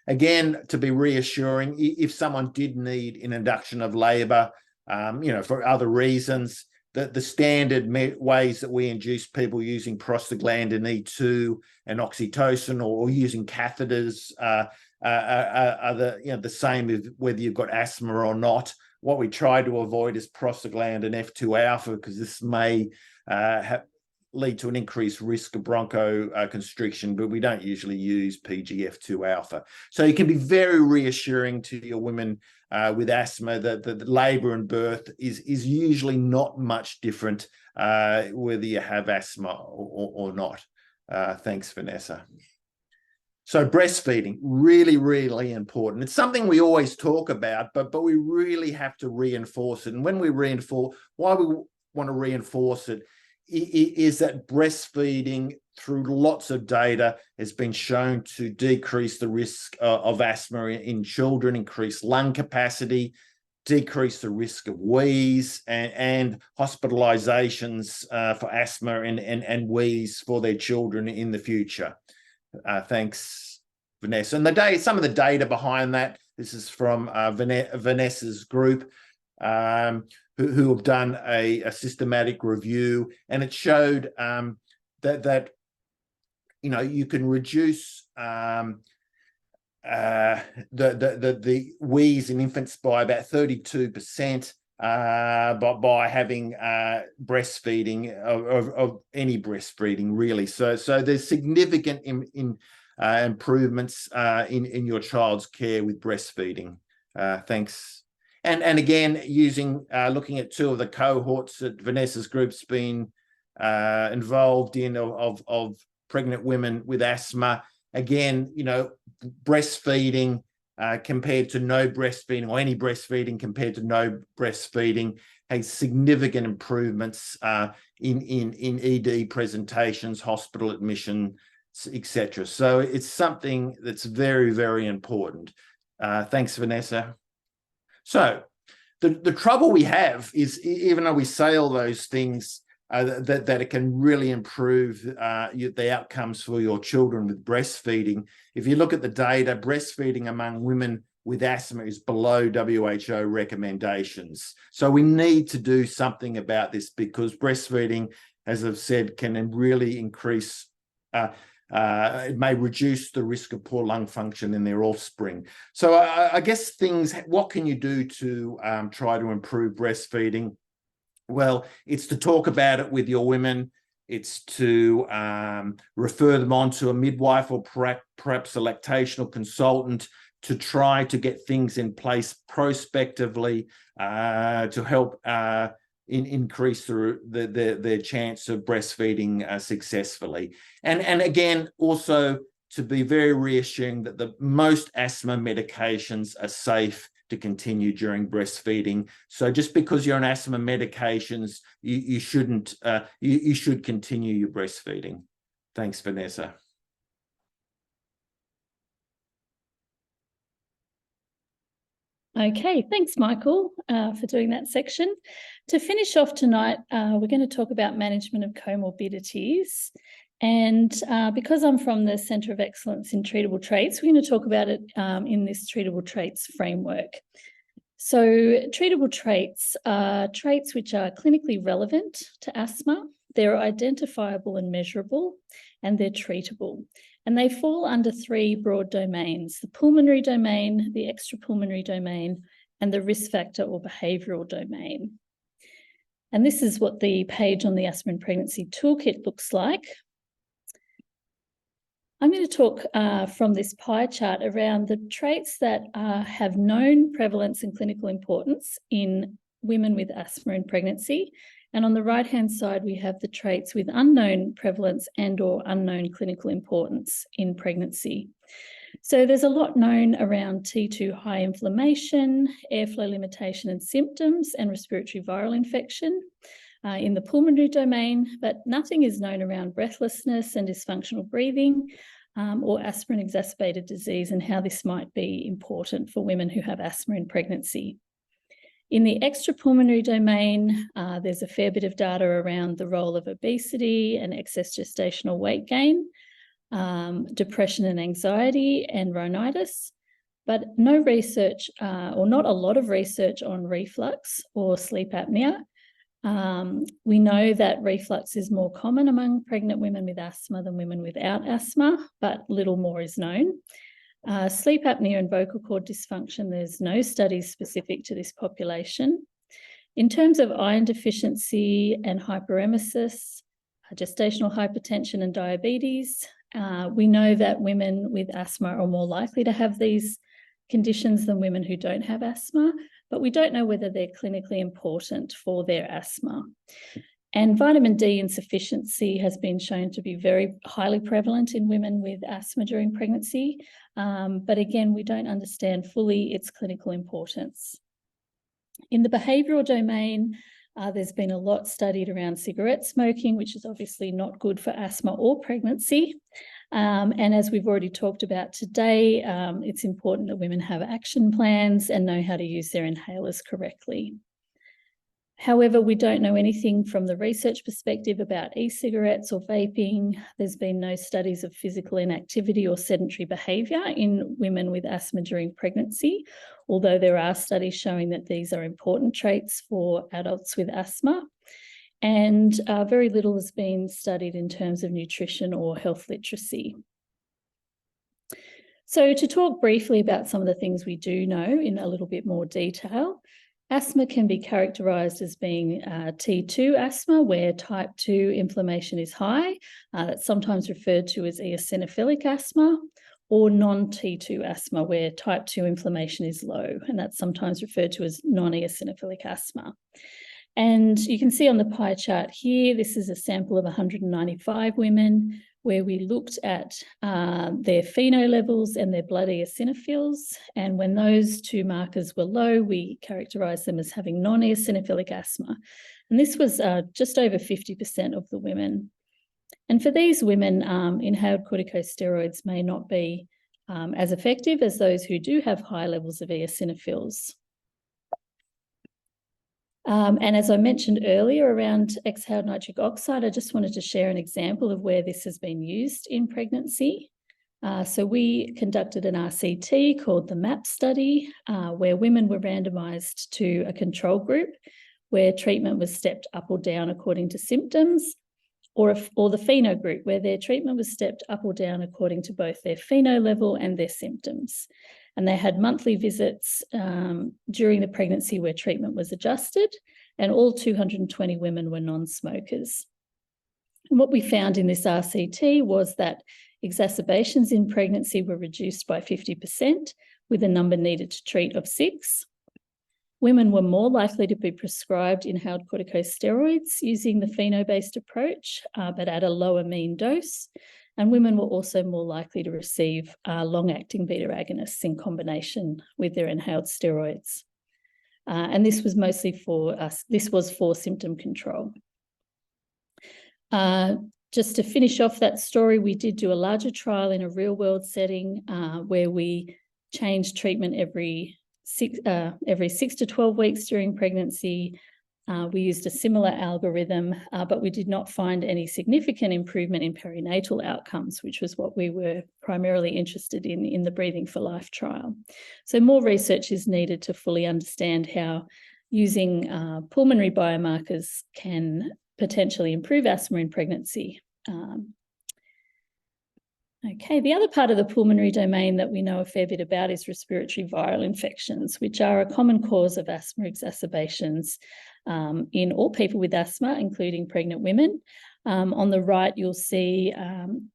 Speaker 6: Again, to be reassuring, if someone did need an induction of labour, for other reasons, the standard ways that we induce people using prostaglandin E2 and oxytocin, or using catheters are the same if whether you've got asthma or not. What we try to avoid is prostaglandin F2 alpha, because this may lead to an increased risk of bronchoconstriction, but we don't usually use PGF2 alpha. So you can be very reassuring to your women with asthma that the labour and birth is usually not much different whether you have asthma or not. Thanks, Vanessa. So breastfeeding, really, really important. It's something we always talk about, but we really have to reinforce it. And when we reinforce, why we want to reinforce it is that breastfeeding, through lots of data, has been shown to decrease the risk of asthma in children, increase lung capacity, decrease the risk of wheeze and hospitalizations for asthma and wheeze for their children in the future. Thanks, Vanessa. And some of the data behind that, this is from Vanessa's group, who have done a systematic review, and it showed that you can reduce the wheeze in infants by about 32% by having breastfeeding of any breastfeeding, really. So there's significant improvements in your child's care with breastfeeding. Thanks. And again, looking at two of the cohorts that Vanessa's group's been involved in of pregnant women with asthma. Again, breastfeeding compared to no breastfeeding, or any breastfeeding compared to no breastfeeding, has significant improvements in ED presentations, hospital admission, etc. So it's something that's very, very important. Thanks, Vanessa. So the trouble we have is, even though we say all those things, that it can really improve the outcomes for your children with breastfeeding. If you look at the data, breastfeeding among women with asthma is below WHO recommendations. So we need to do something about this, because breastfeeding, as I've said, can really increase, it may reduce the risk of poor lung function in their offspring. So I guess what can you do to try to improve breastfeeding? Well, it's to talk about it with your women. It's to refer them on to a midwife, or perhaps a lactational consultant, to try to get things in place prospectively to help increase their chance of breastfeeding successfully. And again, also to be very reassuring that the most asthma medications are safe to continue during breastfeeding. So just because you're on asthma medications, you shouldn't, you should continue your breastfeeding. Thanks, Vanessa.
Speaker 2: Okay, thanks, Michael, for doing that section. To finish off tonight, we're going to talk about management of comorbidities. And because I'm from the Centre of Excellence in Treatable Traits, we're going to talk about it in this Treatable Traits framework. So treatable traits are traits which are clinically relevant to asthma, they're identifiable and measurable, and they're treatable. And they fall under three broad domains: the pulmonary domain, the extrapulmonary domain, and the risk factor or behavioural domain. And this is what the page on the Asthma and Pregnancy Toolkit looks like. I'm going to talk from this pie chart around the traits that have known prevalence and clinical importance in women with asthma in pregnancy. And on the right-hand side, we have the traits with unknown prevalence and or unknown clinical importance in pregnancy. So there's a lot known around T2 high inflammation, airflow limitation and symptoms, and respiratory viral infection in the pulmonary domain, but nothing is known around breathlessness and dysfunctional breathing, or asthma and exacerbated disease, and how this might be important for women who have asthma in pregnancy. In the extrapulmonary domain, there's a fair bit of data around the role of obesity and excess gestational weight gain, depression and anxiety, and rhinitis, but no research or not a lot of research on reflux or sleep apnea. We know that reflux is more common among pregnant women with asthma than women without asthma, but little more is known. Sleep apnea and vocal cord dysfunction, there's no studies specific to this population. In terms of iron deficiency and hyperemesis, gestational hypertension and diabetes, we know that women with asthma are more likely to have these conditions than women who don't have asthma, but we don't know whether they're clinically important for their asthma. And vitamin D insufficiency has been shown to be very highly prevalent in women with asthma during pregnancy. But again, we don't understand fully its clinical importance. In the behavioural domain, there's been a lot studied around cigarette smoking, which is obviously not good for asthma or pregnancy. And as we've already talked about today, it's important that women have action plans and know how to use their inhalers correctly. However, we don't know anything from the research perspective about e-cigarettes or vaping. There's been no studies of physical inactivity or sedentary behaviour in women with asthma during pregnancy, although there are studies showing that these are important traits for adults with asthma. And very little has been studied in terms of nutrition or health literacy. So to talk briefly about some of the things we do know in a little bit more detail, asthma can be characterised as being T2 asthma, where type 2 inflammation is high. That's sometimes referred to as eosinophilic asthma, or non-T2 asthma, where type 2 inflammation is low, and that's sometimes referred to as non-eosinophilic asthma. And you can see on the pie chart here, this is a sample of 195 women where we looked at their FeNO levels and their blood eosinophils. And when those two markers were low, we characterised them as having non-eosinophilic asthma. And this was just over 50% of the women. And for these women, inhaled corticosteroids may not be as effective as those who do have high levels of eosinophils. And as I mentioned earlier around exhaled nitric oxide, I just wanted to share an example of where this has been used in pregnancy. So we conducted an RCT called the MAP study, where women were randomised to a control group where treatment was stepped up or down according to symptoms, or the FeNO group where their treatment was stepped up or down according to both their FeNO level and their symptoms. And they had monthly visits during the pregnancy where treatment was adjusted, and all 220 women were non-smokers. And what we found in this RCT was that exacerbations in pregnancy were reduced by 50%, with a number needed to treat of 6. Women were more likely to be prescribed inhaled corticosteroids using the FeNO-based approach, but at a lower mean dose. And women were also more likely to receive long-acting beta agonists in combination with their inhaled steroids. And this was mostly for symptom control. Just to finish off that story, we did do a larger trial in a real-world setting where we changed treatment every 6 to 12 weeks during pregnancy. We used a similar algorithm, but we did not find any significant improvement in perinatal outcomes, which was what we were primarily interested in the Breathing for Life trial. So more research is needed to fully understand how using pulmonary biomarkers can potentially improve asthma in pregnancy. Okay, the other part of the pulmonary domain that we know a fair bit about is respiratory viral infections, which are a common cause of asthma exacerbations in all people with asthma, including pregnant women. On the right, you'll see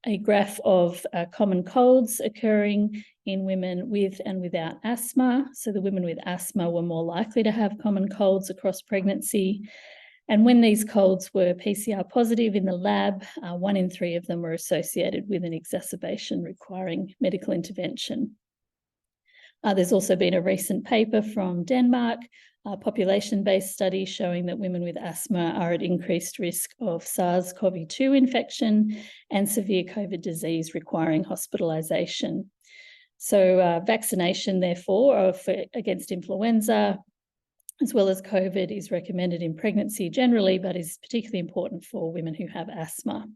Speaker 2: a graph of common colds occurring in women with and without asthma. So the women with asthma were more likely to have common colds across pregnancy. And when these colds were PCR positive in the lab, 1 in 3 of them were associated with an exacerbation requiring medical intervention. There's also been a recent paper from Denmark, a population-based study showing that women with asthma are at increased risk of SARS-CoV-2 infection and severe COVID disease requiring hospitalisation. So vaccination, therefore, against influenza as well as COVID, is recommended in pregnancy generally, but is particularly important for women who have asthma.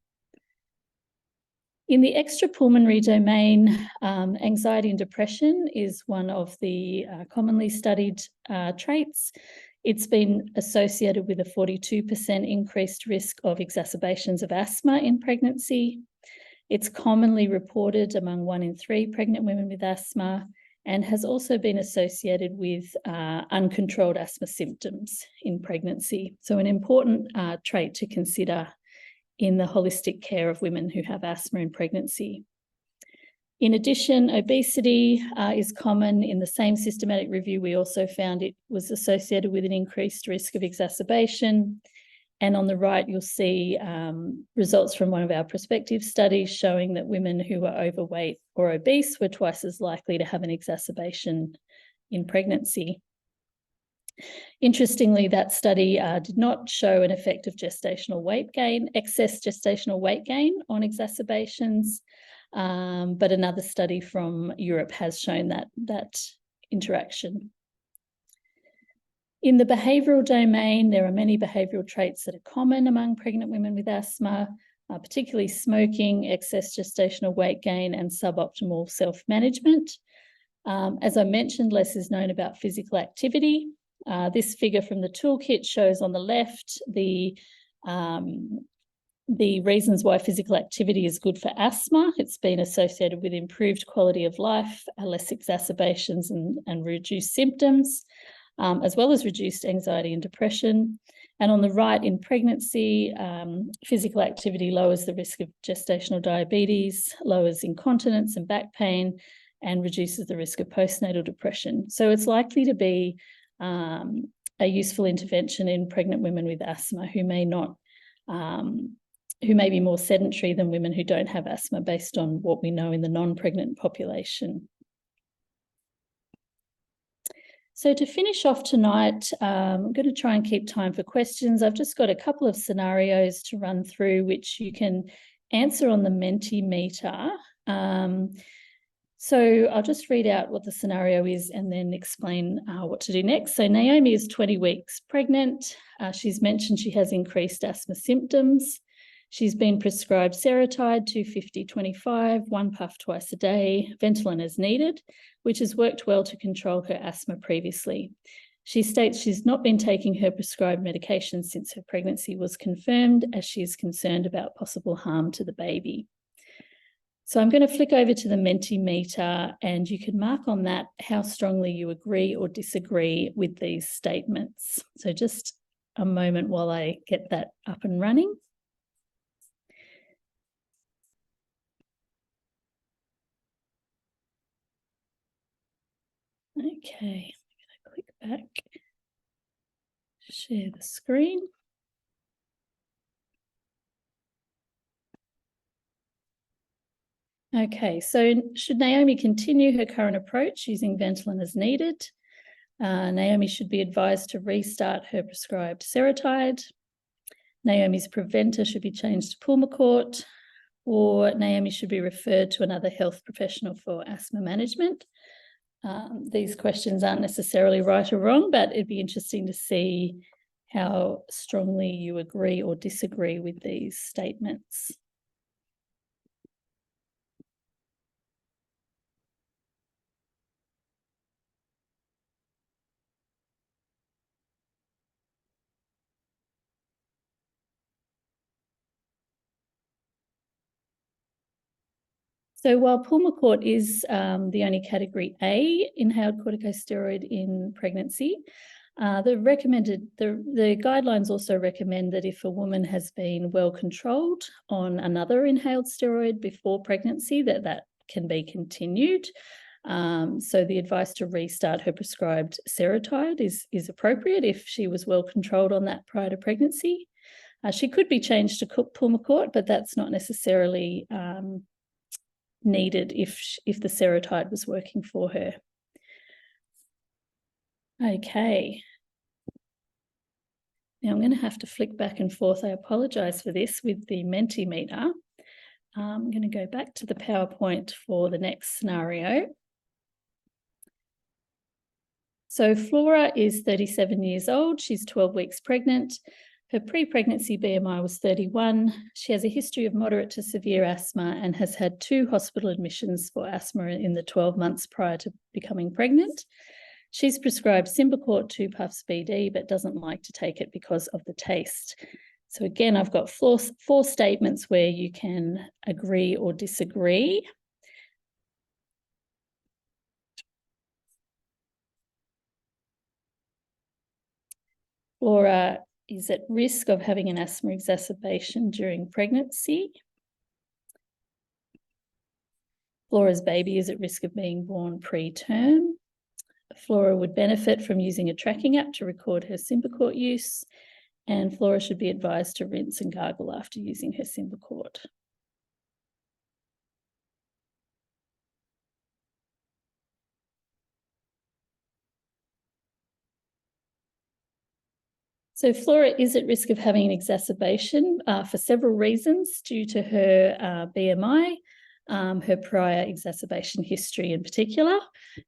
Speaker 2: In the extrapulmonary domain, anxiety and depression is one of the commonly studied traits. It's been associated with a 42% increased risk of exacerbations of asthma in pregnancy. It's commonly reported among 1 in 3 pregnant women with asthma, and has also been associated with uncontrolled asthma symptoms in pregnancy. So an important trait to consider in the holistic care of women who have asthma in pregnancy. In addition, obesity is common. In the same systematic review, we also found it was associated with an increased risk of exacerbation. And on the right, you'll see results from one of our prospective studies showing that women who were overweight or obese were twice as likely to have an exacerbation in pregnancy. Interestingly, that study did not show an effect of gestational weight gain, excess gestational weight gain on exacerbations, but another study from Europe has shown that interaction. In the behavioural domain, there are many behavioural traits that are common among pregnant women with asthma, particularly smoking, excess gestational weight gain, and suboptimal self-management. As I mentioned, less is known about physical activity. This figure from the toolkit shows on the left the reasons why physical activity is good for asthma. It's been associated with improved quality of life, less exacerbations and reduced symptoms, as well as reduced anxiety and depression. And on the right, in pregnancy, physical activity lowers the risk of gestational diabetes, lowers incontinence and back pain, and reduces the risk of postnatal depression. So it's likely to be a useful intervention in pregnant women with asthma who may be more sedentary than women who don't have asthma, based on what we know in the non-pregnant population. So to finish off tonight, I'm going to try and keep time for questions. I've just got a couple of scenarios to run through, which you can answer on the Mentimeter. So I'll just read out what the scenario is and then explain what to do next. So Naomi is 20 weeks pregnant. She's mentioned she has increased asthma symptoms. She's been prescribed Seretide 250/25, 1 puff twice a day, Ventolin as needed, which has worked well to control her asthma previously. She states she's not been taking her prescribed medication since her pregnancy was confirmed, as she is concerned about possible harm to the baby. So I'm going to flick over to the Mentimeter, and you can mark on that how strongly you agree or disagree with these statements. So just a moment while I get that up and running. Okay, I'm going to click back, share the screen. Okay, so should Naomi continue her current approach using Ventolin as needed? Naomi should be advised to restart her prescribed Seretide. Naomi's preventer should be changed to Pulmicort, or Naomi should be referred to another health professional for asthma management. These questions aren't necessarily right or wrong, but it'd be interesting to see how strongly you agree or disagree with these statements. So while Pulmicort is the only category A inhaled corticosteroid in pregnancy, the guidelines also recommend that if a woman has been well controlled on another inhaled steroid before pregnancy, that can be continued. So the advice to restart her prescribed Seretide is appropriate if she was well controlled on that prior to pregnancy. She could be changed to Pulmicort, but that's not necessarily needed if the Seretide was working for her. Okay. Now I'm going to have to flick back and forth. I apologise for this with the Mentimeter. I'm going to go back to the PowerPoint for the next scenario. So Flora is 37 years old. She's 12 weeks pregnant. Her pre-pregnancy BMI was 31. She has a history of moderate to severe asthma and has had 2 hospital admissions for asthma in the 12 months prior to becoming pregnant. She's prescribed Symbicort 2 puffs BD, but doesn't like to take it because of the taste. So again, I've got 4 statements where you can agree or disagree. Flora is at risk of having an asthma exacerbation during pregnancy. Flora's baby is at risk of being born preterm. Flora would benefit from using a tracking app to record her Symbicort use, and Flora should be advised to rinse and gargle after using her Symbicort. So Flora is at risk of having an exacerbation for several reasons due to her BMI, her prior exacerbation history in particular,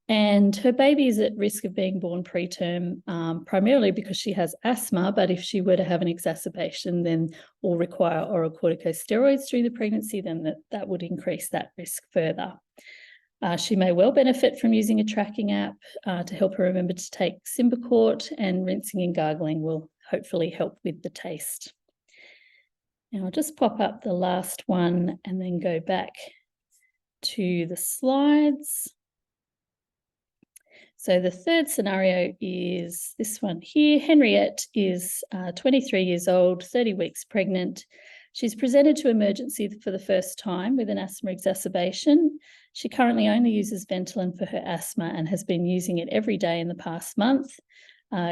Speaker 2: and her baby is at risk of being born preterm primarily because she has asthma, but if she were to have an exacerbation then or require oral corticosteroids during the pregnancy, then that would increase that risk further. She may well benefit from using a tracking app to help her remember to take Symbicort, and rinsing and gargling will hopefully help with the taste. Now I'll just pop up the last one and then go back to the slides. So the third scenario is this one here. Henriette is 23 years old, 30 weeks pregnant. She's presented to emergency for the first time with an asthma exacerbation. She currently only uses Ventolin for her asthma and has been using it every day in the past month,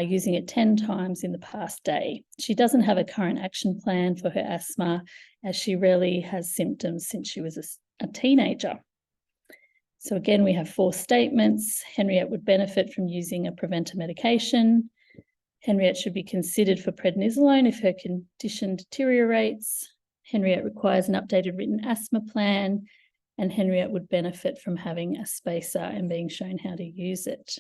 Speaker 2: using it 10 times in the past day. She doesn't have a current action plan for her asthma, as she rarely has symptoms since she was a teenager. So again, we have 4 statements. Henriette would benefit from using a preventer medication. Henriette should be considered for prednisolone if her condition deteriorates. Henriette requires an updated written asthma plan, and Henriette would benefit from having a spacer and being shown how to use it.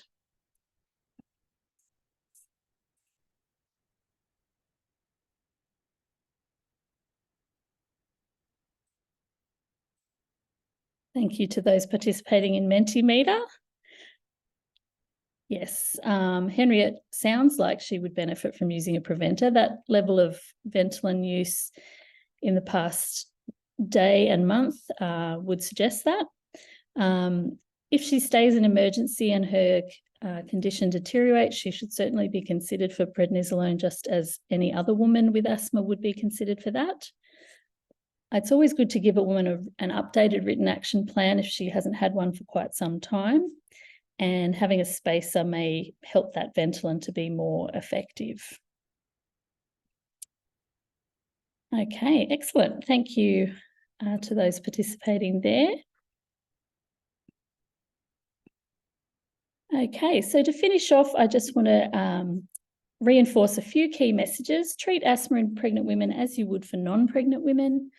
Speaker 2: Thank you to those participating in Mentimeter. Yes, Henriette sounds like she would benefit from using a preventer. That level of Ventolin use in the past day and month would suggest that. If she stays in emergency and her condition deteriorates, she should certainly be considered for prednisolone, just as any other woman with asthma would be considered for that. It's always good to give a woman an updated written action plan if she hasn't had one for quite some time, and having a spacer may help that Ventolin to be more effective. Okay, excellent. Thank you to those participating there. Okay, so to finish off, I just want to reinforce a few key messages. Treat asthma in pregnant women as you would for non-pregnant women,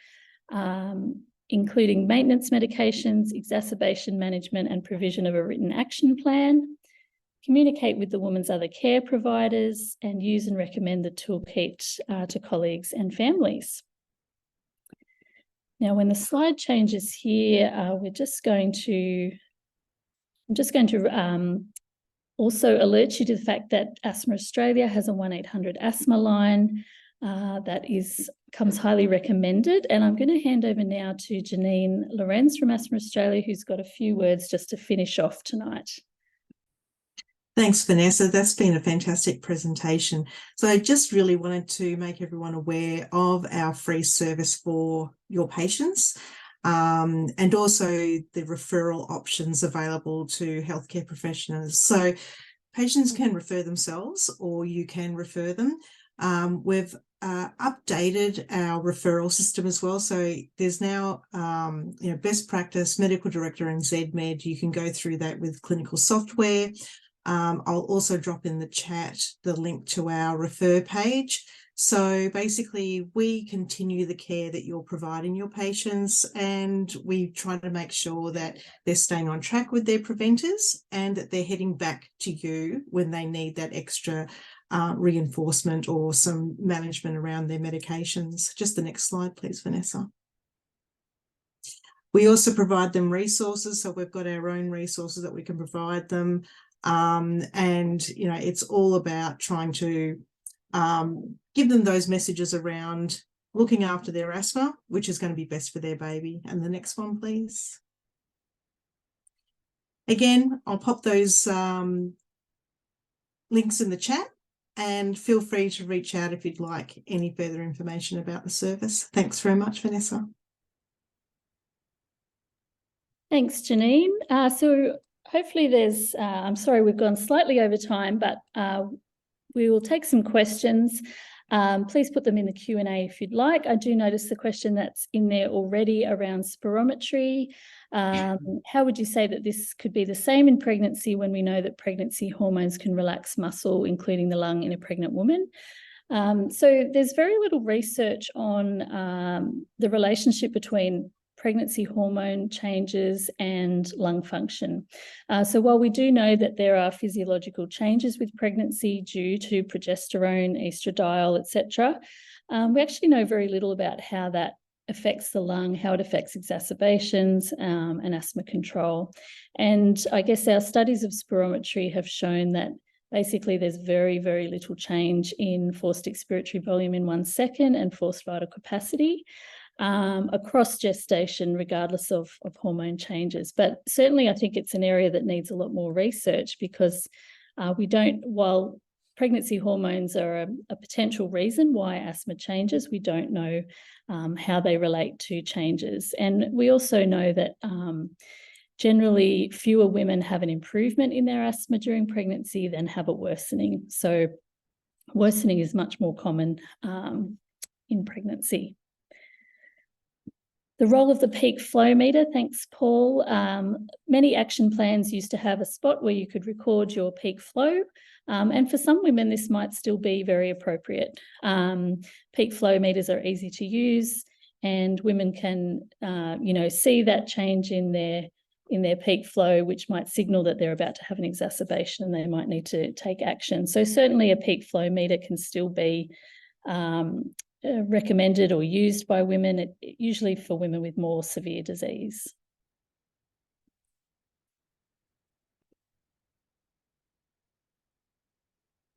Speaker 2: including maintenance medications, exacerbation management, and provision of a written action plan. Communicate with the woman's other care providers, and use and recommend the toolkit to colleagues and families. Now, when the slide changes here, I'm just going to also alert you to the fact that Asthma Australia has a 1-800 asthma line that comes highly recommended. And I'm going to hand over now to Janine Lorenz from Asthma Australia, who's got a few words just to finish off tonight.
Speaker 7: Thanks, Vanessa. That's been a fantastic presentation. So I just really wanted to make everyone aware of our free service for your patients, and also the referral options available to healthcare professionals. So patients can refer themselves, or you can refer them. We've updated our referral system as well. So there's now, best practice, medical director and ZMed. You can go through that with clinical software. I'll also drop in the chat the link to our refer page. So basically, we continue the care that you're providing your patients, and we try to make sure that they're staying on track with their preventers and that they're heading back to you when they need that extra reinforcement or some management around their medications. Just the next slide, please, Vanessa. We also provide them resources. So we've got our own resources that we can provide them. And, you know, it's all about trying to give them those messages around looking after their asthma, which is going to be best for their baby. And the next one, please. Again, I'll pop those links in the chat, and feel free to reach out if you'd like any further information about the service. Thanks very much, Vanessa.
Speaker 2: Thanks, Janine. So hopefully there's, I'm sorry we've gone slightly over time, but we will take some questions. Please put them in the Q&A if you'd like. I do notice the question that's in there already around spirometry. How would you say that this could be the same in pregnancy when we know that pregnancy hormones can relax muscle, including the lung, in a pregnant woman? So there's very little research on the relationship between pregnancy hormone changes and lung function. So while we do know that there are physiological changes with pregnancy due to progesterone, estradiol, etc., we actually know very little about how that affects the lung, how it affects exacerbations and asthma control. And I guess our studies of spirometry have shown that basically there's very, very little change in forced expiratory volume in 1 second and forced vital capacity across gestation, regardless of hormone changes. But certainly I think it's an area that needs a lot more research, because while pregnancy hormones are a potential reason why asthma changes, we don't know how they relate to changes. And we also know that generally fewer women have an improvement in their asthma during pregnancy than have a worsening. So worsening is much more common in pregnancy. The role of the peak flow meter, thanks, Paul. Many action plans used to have a spot where you could record your peak flow. And for some women, this might still be very appropriate. Peak flow meters are easy to use, and women can, see that change in their peak flow, which might signal that they're about to have an exacerbation and they might need to take action. So certainly a peak flow meter can still be recommended or used by women, usually for women with more severe disease.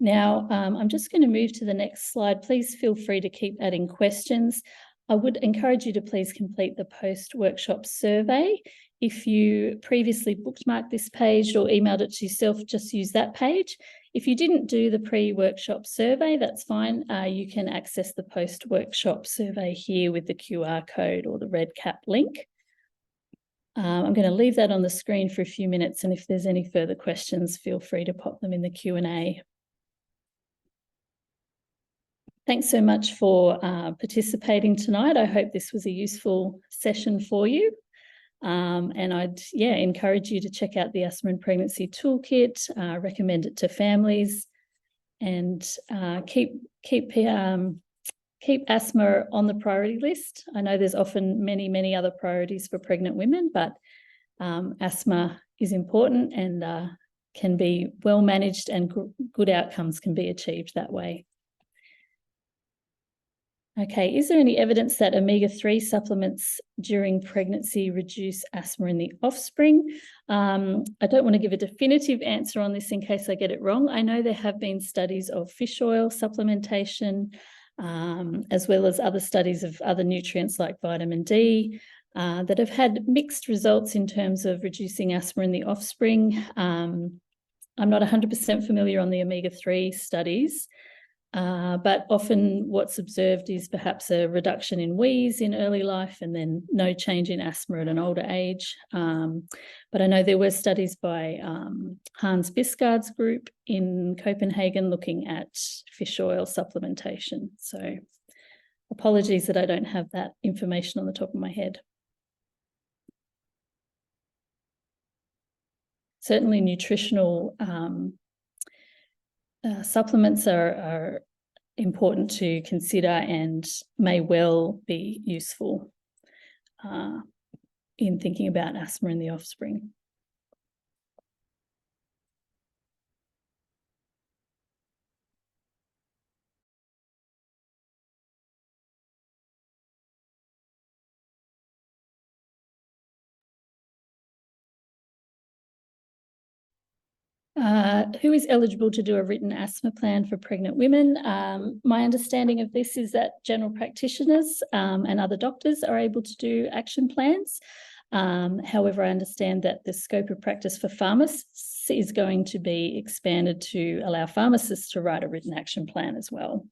Speaker 2: Now, I'm just going to move to the next slide. Please feel free to keep adding questions. I would encourage you to please complete the post-workshop survey. If you previously bookmarked this page or emailed it to yourself, just use that page. If you didn't do the pre-workshop survey, that's fine. You can access the post-workshop survey here with the QR code or the red cap link. I'm going to leave that on the screen for a few minutes, and if there's any further questions, feel free to pop them in the Q&A. Thanks so much for participating tonight. I hope this was a useful session for you. And I'd encourage you to check out the Asthma and Pregnancy Toolkit, recommend it to families, and keep asthma on the priority list. I know there's often many other priorities for pregnant women, but asthma is important and can be well managed, and good outcomes can be achieved that way. Okay, is there any evidence that omega-3 supplements during pregnancy reduce asthma in the offspring? I don't want to give a definitive answer on this in case I get it wrong. I know there have been studies of fish oil supplementation, as well as other studies of other nutrients like vitamin D, that have had mixed results in terms of reducing asthma in the offspring. I'm not 100% familiar on the omega-3 studies. But often what's observed is perhaps a reduction in wheeze in early life and then no change in asthma at an older age. But I know there were studies by Hans Bisgaard's group in Copenhagen looking at fish oil supplementation. So apologies that I don't have that information on the top of my head. Certainly nutritional supplements are important to consider and may well be useful in thinking about asthma in the offspring. Who is eligible to do a written asthma plan for pregnant women? My understanding of this is that general practitioners and other doctors are able to do action plans. However, I understand that the scope of practice for pharmacists is going to be expanded to allow pharmacists to write a written action plan as well.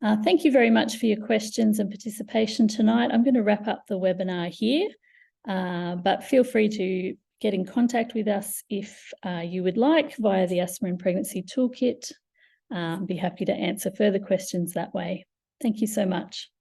Speaker 2: Thank you very much for your questions and participation tonight. I'm going to wrap up the webinar here, but feel free to get in contact with us if you would like via the Asthma and Pregnancy Toolkit. Be happy to answer further questions that way. Thank you so much.